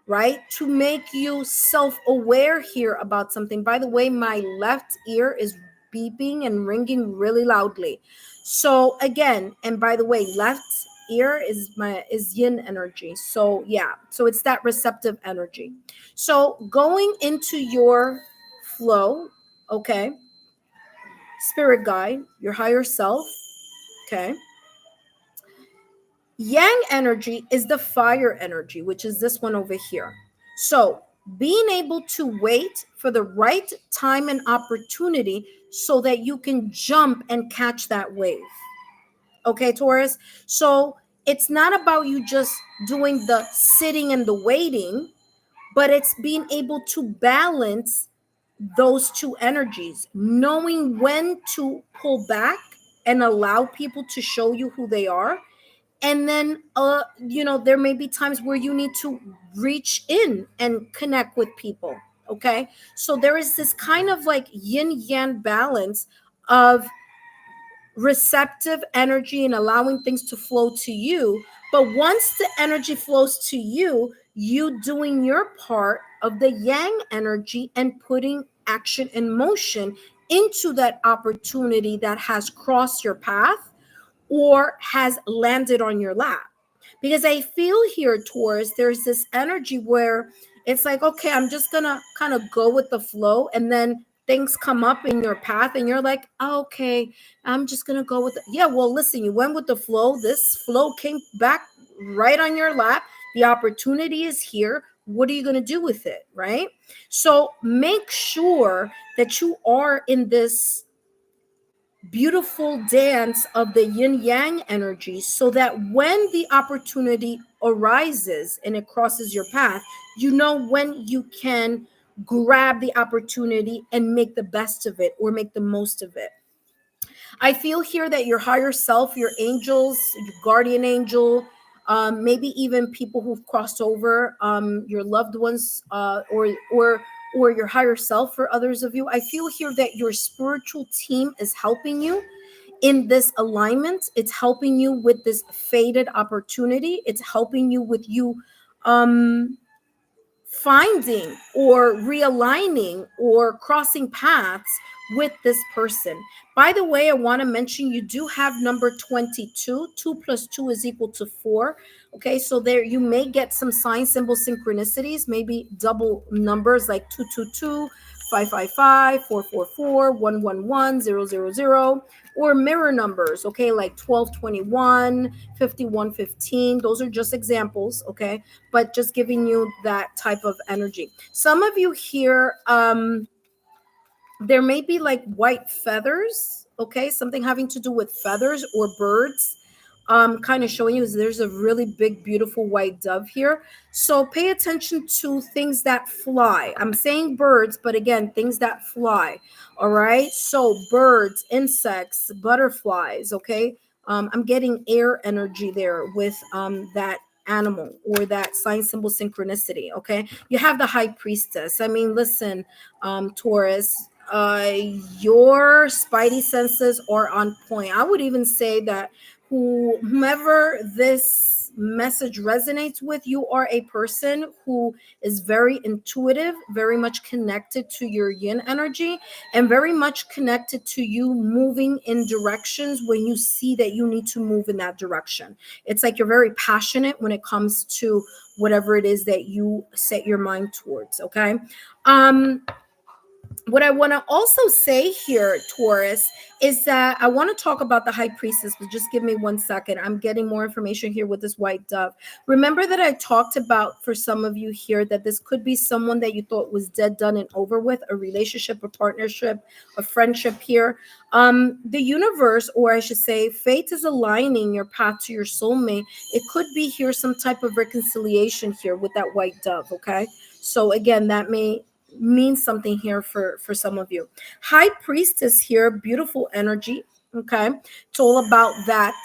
right? To make you self-aware here about something. By the way, my left ear is beeping and ringing really loudly. So again, and by the way, left ear is yin energy. So yeah, so it's that receptive energy. So going into your flow, okay, spirit guide, your higher self, okay, Yang energy is the fire energy, which is this one over here. So being able to wait for the right time and opportunity so that you can jump and catch that wave. Okay, Taurus? So it's not about you just doing the sitting and the waiting, but it's being able to balance those two energies, knowing when to pull back and allow people to show you who they are. And then there may be times where you need to reach in and connect with people. Okay, so there is this kind of like yin yang balance of receptive energy and allowing things to flow to you. But once the energy flows to you, you doing your part of the yang energy and putting action and motion into that opportunity that has crossed your path or has landed on your lap. Because I feel here, Taurus, there's this energy where it's like, okay, I'm just gonna kind of go with the flow, and then things come up in your path, and you're like, oh, okay, I'm just gonna go with it. Yeah, well, listen, you went with the flow. This flow came back right on your lap. The opportunity is here. What are you gonna do with it, right? So make sure that you are in this beautiful dance of the yin yang energy so that when the opportunity arises and it crosses your path, you know when you can grab the opportunity and make the best of it or make the most of it. I feel here that your higher self, your angels, your guardian angel, maybe even people who've crossed over, your loved ones, or your higher self for others of you. I feel here that your spiritual team is helping you in this alignment. It's helping you with this faded opportunity. It's helping you with you finding or realigning or crossing paths with this person. By the way, I want to mention you do have number 22. 2 plus 2 is equal to 4. Okay, so there you may get some sign symbol synchronicities, maybe double numbers like 222, 555, 444, 111, 000, or mirror numbers, okay, like 1221, 5115. Those are just examples, okay, but just giving you that type of energy. Some of you here, there may be like white feathers, okay, something having to do with feathers or birds. Kind of showing you is there's a really big, beautiful white dove here. So pay attention to things that fly. I'm saying birds, but again, things that fly. All right. So birds, insects, butterflies. Okay. I'm getting air energy there with that animal or that sign symbol synchronicity. Okay. You have the high priestess. I mean, listen, Taurus, your spidey senses are on point. I would even say that whomever this message resonates with, you are a person who is very intuitive, very much connected to your yin energy, and very much connected to you moving in directions when you see that you need to move in that direction. It's like you're very passionate when it comes to whatever it is that you set your mind towards. Okay. What I want to also say here, Taurus, is that I want to talk about the high priestess, but just give me 1 second. I'm getting more information here with this white dove. Remember that I talked about for some of you here that this could be someone that you thought was dead, done, and over with, a relationship, a partnership, a friendship here. The universe, or I should say, fate is aligning your path to your soulmate. It could be here some type of reconciliation here with that white dove, okay? So again, that may means something here for some of you. High priestess here, beautiful energy. Okay, it's all about that,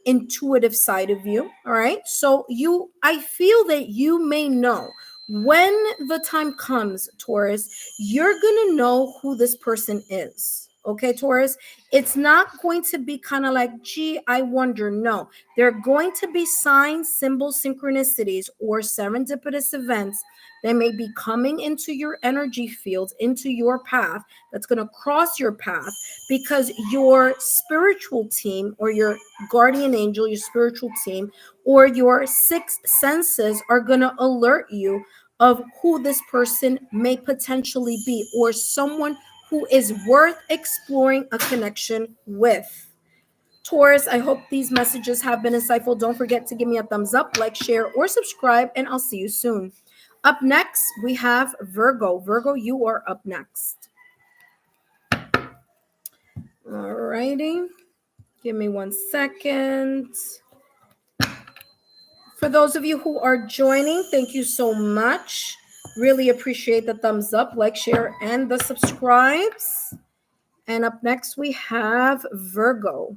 intuitive side of you. All right, so I feel that you may know when the time comes, Taurus, you're gonna know who this person is. Okay, Taurus, it's not going to be kind of like, gee, I wonder. No, there are going to be signs, symbols, synchronicities, or serendipitous events that may be coming into your energy field, into your path, that's going to cross your path because your spiritual team or your guardian angel, your spiritual team, or your sixth senses are going to alert you of who this person may potentially be, or someone who is worth exploring a connection with. Taurus, I hope these messages have been insightful. Don't forget to give me a thumbs up, like, share, or subscribe, and I'll see you soon. Up next, we have Virgo. Virgo, you are up next. Alrighty. Give me 1 second. For those of you who are joining, thank you so much. Really appreciate the thumbs up, like, share, and the subscribes. And up next, we have Virgo.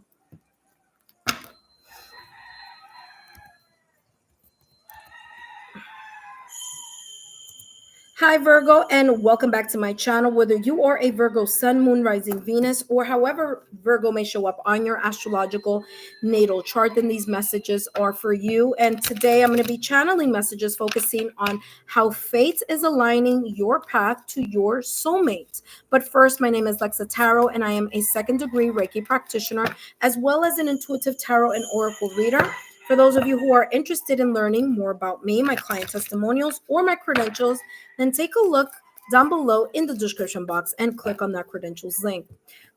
Hi Virgo, and welcome back to my channel. Whether you are a Virgo Sun, Moon, Rising, Venus, or however Virgo may show up on your astrological natal chart, then these messages are for you. And today I'm going to be channeling messages focusing on how fate is aligning your path to your soulmate. But first, my name is Lexa Tarot, and I am a second-degree Reiki practitioner, as well as an intuitive tarot and oracle reader. For those of you who are interested in learning more about me, my client testimonials, or my credentials, then take a look down below in the description box and click on that credentials link.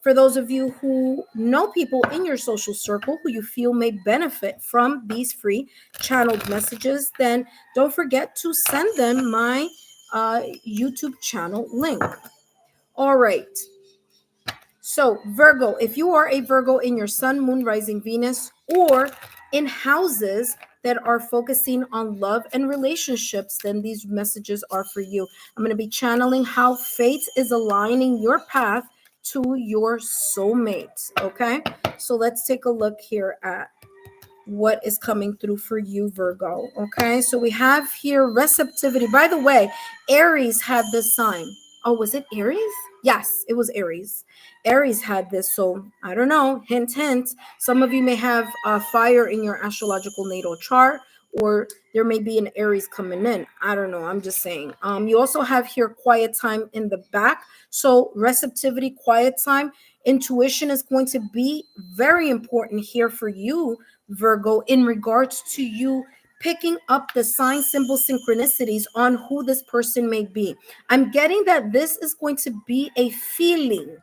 For those of you who know people in your social circle who you feel may benefit from these free channeled messages, then don't forget to send them my YouTube channel link. All right. So Virgo, if you are a Virgo in your Sun, Moon, Rising, Venus, or in houses that are focusing on love and relationships, then these messages are for you. I'm going to be channeling how fate is aligning your path to your soulmate. Okay, so let's take a look here at what is coming through for you, Virgo. Okay, so we have here receptivity. By the way, Aries had this sign. Oh, was it Aries? Yes, it was Aries. Aries had this, so I don't know. Hint, hint. Some of you may have fire in your astrological natal chart, or there may be an Aries coming in. I don't know. I'm just saying. You also have here quiet time in the back. So receptivity, quiet time, intuition is going to be very important here for you, Virgo, in regards to you picking up the sign, symbol, synchronicities on who this person may be. I'm getting that this is going to be a feeling.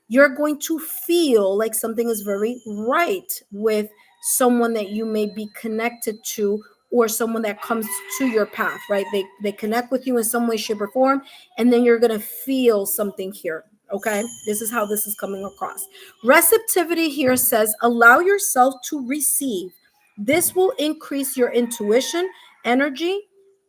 You're going to feel like something is very right with someone that you may be connected to, or someone that comes to your path, right? They connect with you in some way, shape, or form, and then you're going to feel something here. Okay, this is how this is coming across. Receptivity here says allow yourself to receive. This will increase your intuition, energy,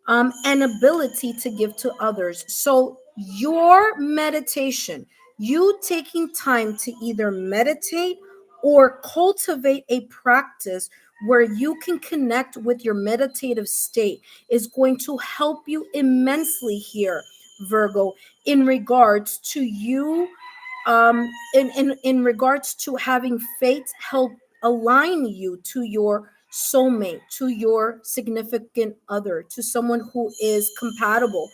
and ability to give to others. So your meditation, you taking time to either meditate or cultivate a practice where you can connect with your meditative state, is going to help you immensely here, Virgo, in regards to you, in regards to having fate help align you to your soulmate, to your significant other, to someone who is compatible,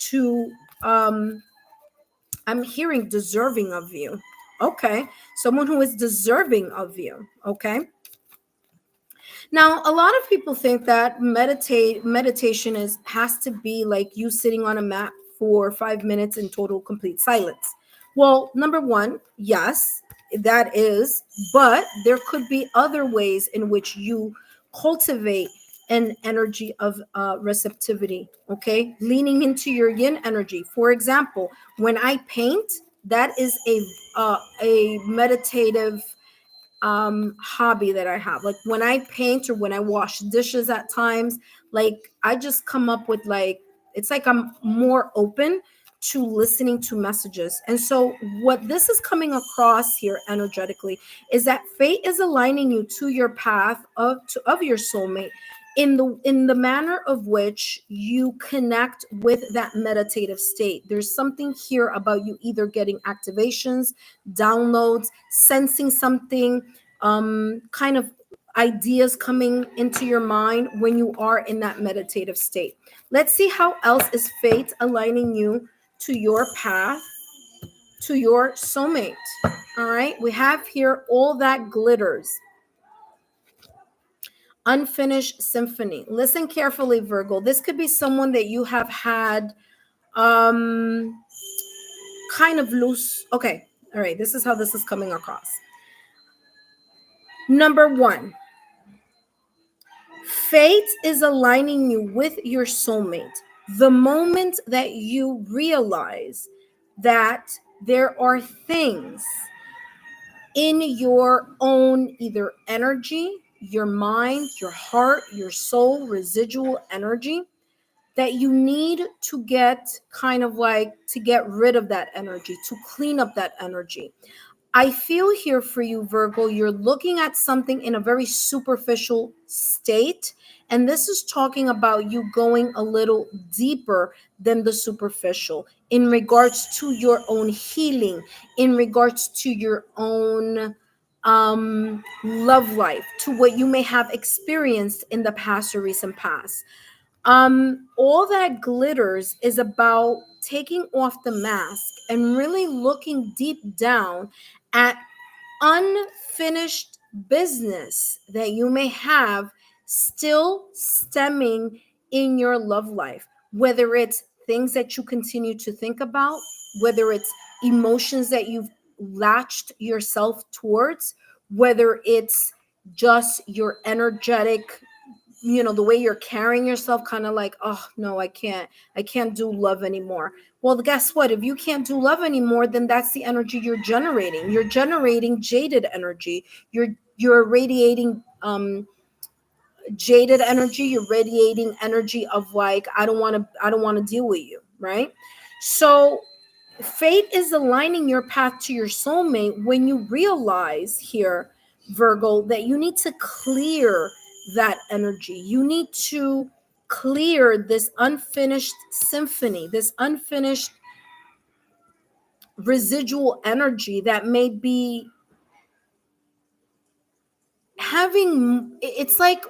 to I'm hearing deserving of you. Okay, someone who is deserving of you. Okay. Now, a lot of people think that meditation has to be like you sitting on a mat for 5 minutes in total complete silence. Well, number one, yes, that is, but there could be other ways in which you cultivate an energy of receptivity. Okay, leaning into your yin energy. For example, when I paint, that is a meditative hobby that I have. Like when I paint or when I wash dishes at times, like I just come up with like, it's like I'm more open to listening to messages. And so what this is coming across here energetically is that fate is aligning you to your path of your soulmate in the manner of which you connect with that meditative state. There's something here about you either getting activations, downloads, sensing something, kind of ideas coming into your mind when you are in that meditative state. Let's see how else is fate aligning you to your path, to your soulmate. All right, we have here all that glitters. Unfinished symphony. Listen carefully, Virgo. This could be someone that you have had kind of loose. Okay, all right, this is how this is coming across. Number one, fate is aligning you with your soulmate. The moment that you realize that there are things in your own either energy, your mind, your heart, your soul, residual energy, that you need to get kind of like to get rid of that energy, to clean up that energy. I feel here for you, Virgo, you're looking at something in a very superficial state. And this is talking about you going a little deeper than the superficial in regards to your own healing, in regards to your own love life, to what you may have experienced in the past or recent past. All that glitters is about taking off the mask and really looking deep down at unfinished business that you may have still stemming in your love life, whether it's things that you continue to think about, whether it's emotions that you've latched yourself towards, whether it's just your energetic, the way you're carrying yourself, kind of like, oh no, I can't do love anymore. Well, guess what? If you can't do love anymore, then that's the energy you're generating. You're generating jaded energy. You're radiating jaded energy. You're radiating energy of like, I don't want to deal with you, right? So fate is aligning your path to your soulmate when you realize here, Virgo, that you need to clear that energy. You need to clear this unfinished symphony, this unfinished residual energy that may be having, it's like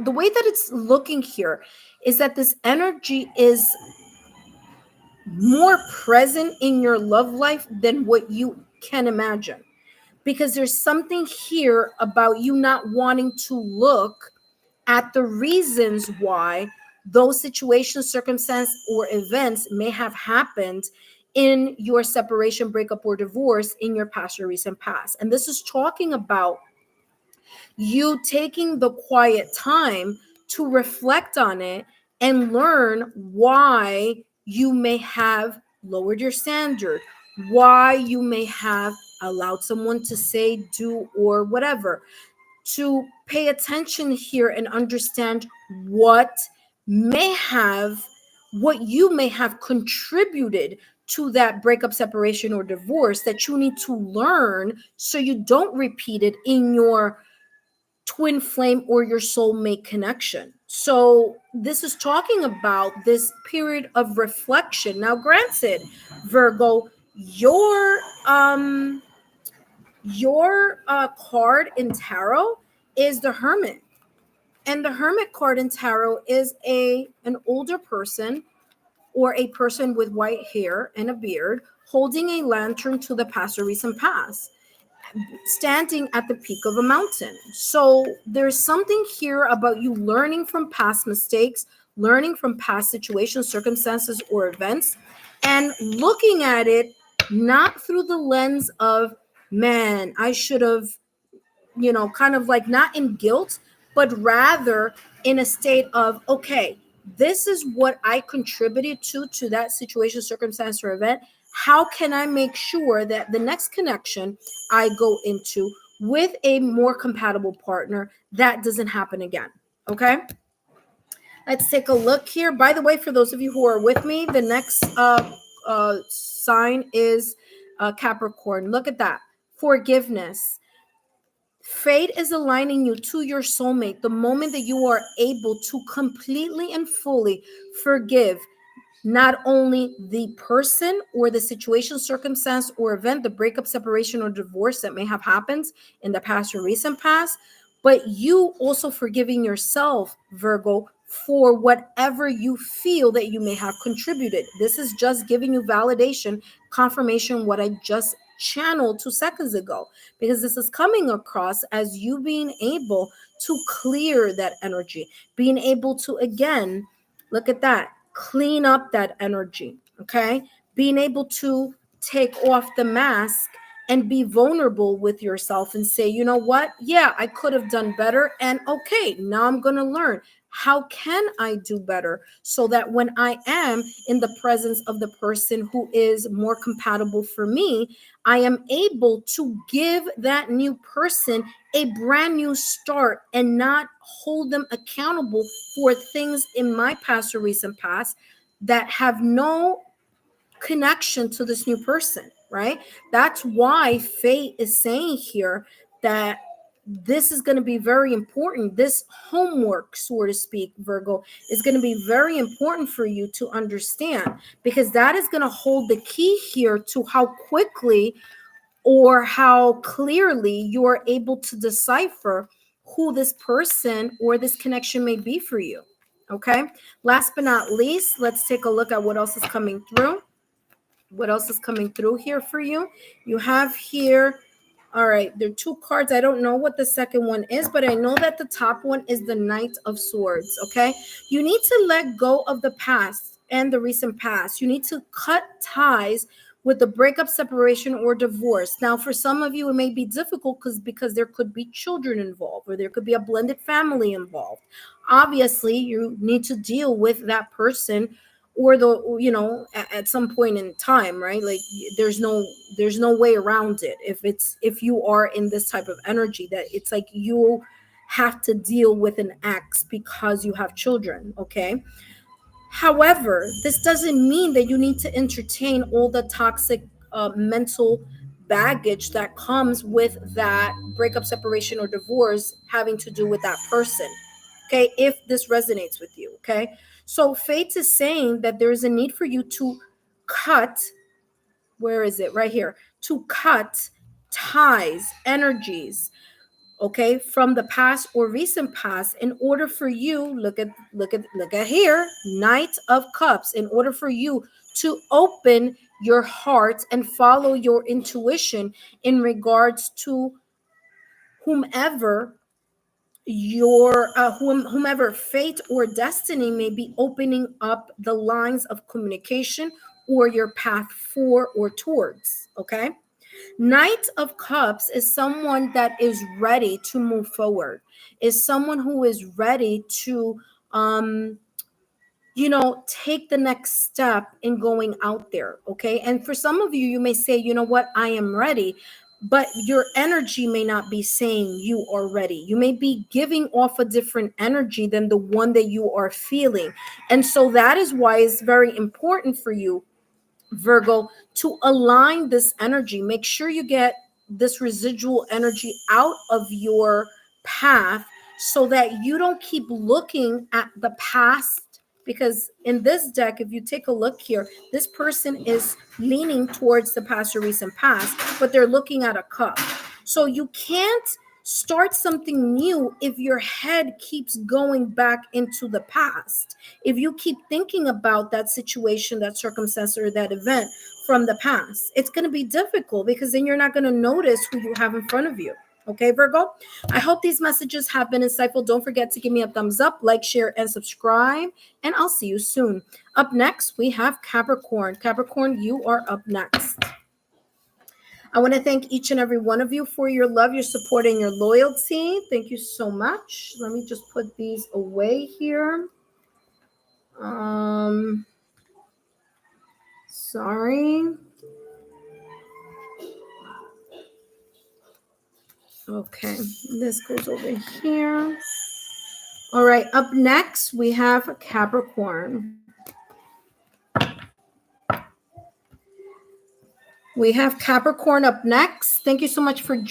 the way that it's looking here is that this energy is more present in your love life than what you can imagine, because there's something here about you not wanting to look at the reasons why those situations, circumstances, or events may have happened in your separation, breakup, or divorce in your past or recent past. And this is talking about you taking the quiet time to reflect on it and learn why you may have lowered your standard, why you may have allowed someone to say, do, or whatever. To pay attention here and understand what you may have contributed to that breakup, separation, or divorce that you need to learn so you don't repeat it in your twin flame or your soulmate connection. So this is talking about this period of reflection. Now, granted, Virgo, your card in tarot is the Hermit, and the Hermit card in tarot is an older person or a person with white hair and a beard holding a lantern to the past or recent past, standing at the peak of a mountain. So there's something here about you learning from past mistakes, learning from past situations, circumstances, or events, and looking at it not through the lens of, man, I should have, kind of like not in guilt, but rather in a state of, okay, this is what I contributed to that situation, circumstance, or event. How can I make sure that the next connection I go into with a more compatible partner, that doesn't happen again? Okay. Let's take a look here. By the way, for those of you who are with me, the next sign is Capricorn. Look at that. Forgiveness. Fate is aligning you to your soulmate the moment that you are able to completely and fully forgive not only the person or the situation, circumstance, or event, the breakup, separation, or divorce that may have happened in the past or recent past, but you also forgiving yourself, Virgo, for whatever you feel that you may have contributed. This is just giving you validation, confirmation, what I just channeled 2 seconds ago, because this is coming across as you being able to clear that energy, being able to, again, look at that, clean up that energy, okay? Being able to take off the mask and be vulnerable with yourself and say, you know what? Yeah, I could have done better. And okay, now I'm going to learn. How can I do better so that when I am in the presence of the person who is more compatible for me, I am able to give that new person a brand new start and not hold them accountable for things in my past or recent past that have no connection to this new person, right? That's why fate is saying here that this is going to be very important. This homework, so to speak, Virgo, is going to be very important for you to understand, because that is going to hold the key here to how quickly or how clearly you are able to decipher who this person or this connection may be for you. Okay. Last but not least, let's take a look at what else is coming through. What else is coming through here for you? You have here, all right, there are two cards. I don't know what the second one is, but I know that the top one is the Knight of Swords, okay? You need to let go of the past and the recent past. You need to cut ties with the breakup, separation, or divorce. Now, for some of you, it may be difficult because there could be children involved, or there could be a blended family involved. Obviously, you need to deal with that person, or at some point in time, right? Like there's no way around it. If you are in this type of energy, that it's like you have to deal with an ex because you have children, okay? However, this doesn't mean that you need to entertain all the toxic mental baggage that comes with that breakup, separation, or divorce having to do with that person. Okay, if this resonates with you, okay? So fate is saying that there is a need for you to cut, where is it? Right here. To cut ties, energies, okay, from the past or recent past, in order for you, look at here, Knight of Cups, in order for you to open your heart and follow your intuition in regards to whomever whomever fate or destiny may be opening up the lines of communication or your path for or towards. Okay, Knight of Cups is someone that is ready to move forward, is someone who is ready to take the next step in going out there. Okay, and for some of you, you may say, you know what, I am ready, but your energy may not be saying you are ready. You may be giving off a different energy than the one that you are feeling. And so that is why it's very important for you, Virgo, to align this energy. Make sure you get this residual energy out of your path so that you don't keep looking at the past. Because in this deck, if you take a look here, this person is leaning towards the past or recent past, but they're looking at a cup. So you can't start something new if your head keeps going back into the past. If you keep thinking about that situation, that circumstance, or that event from the past, it's going to be difficult, because then you're not going to notice who you have in front of you. Okay, Virgo, I hope these messages have been insightful. Don't forget to give me a thumbs up, like, share, and subscribe, and I'll see you soon. Up next, we have Capricorn. Capricorn, you are up next. I want to thank each and every one of you for your love, your support, and your loyalty. Thank you so much. Let me just put these away here. Sorry. Okay, this goes over here. All right, up next, we have Capricorn. We have Capricorn up next. Thank you so much for joining.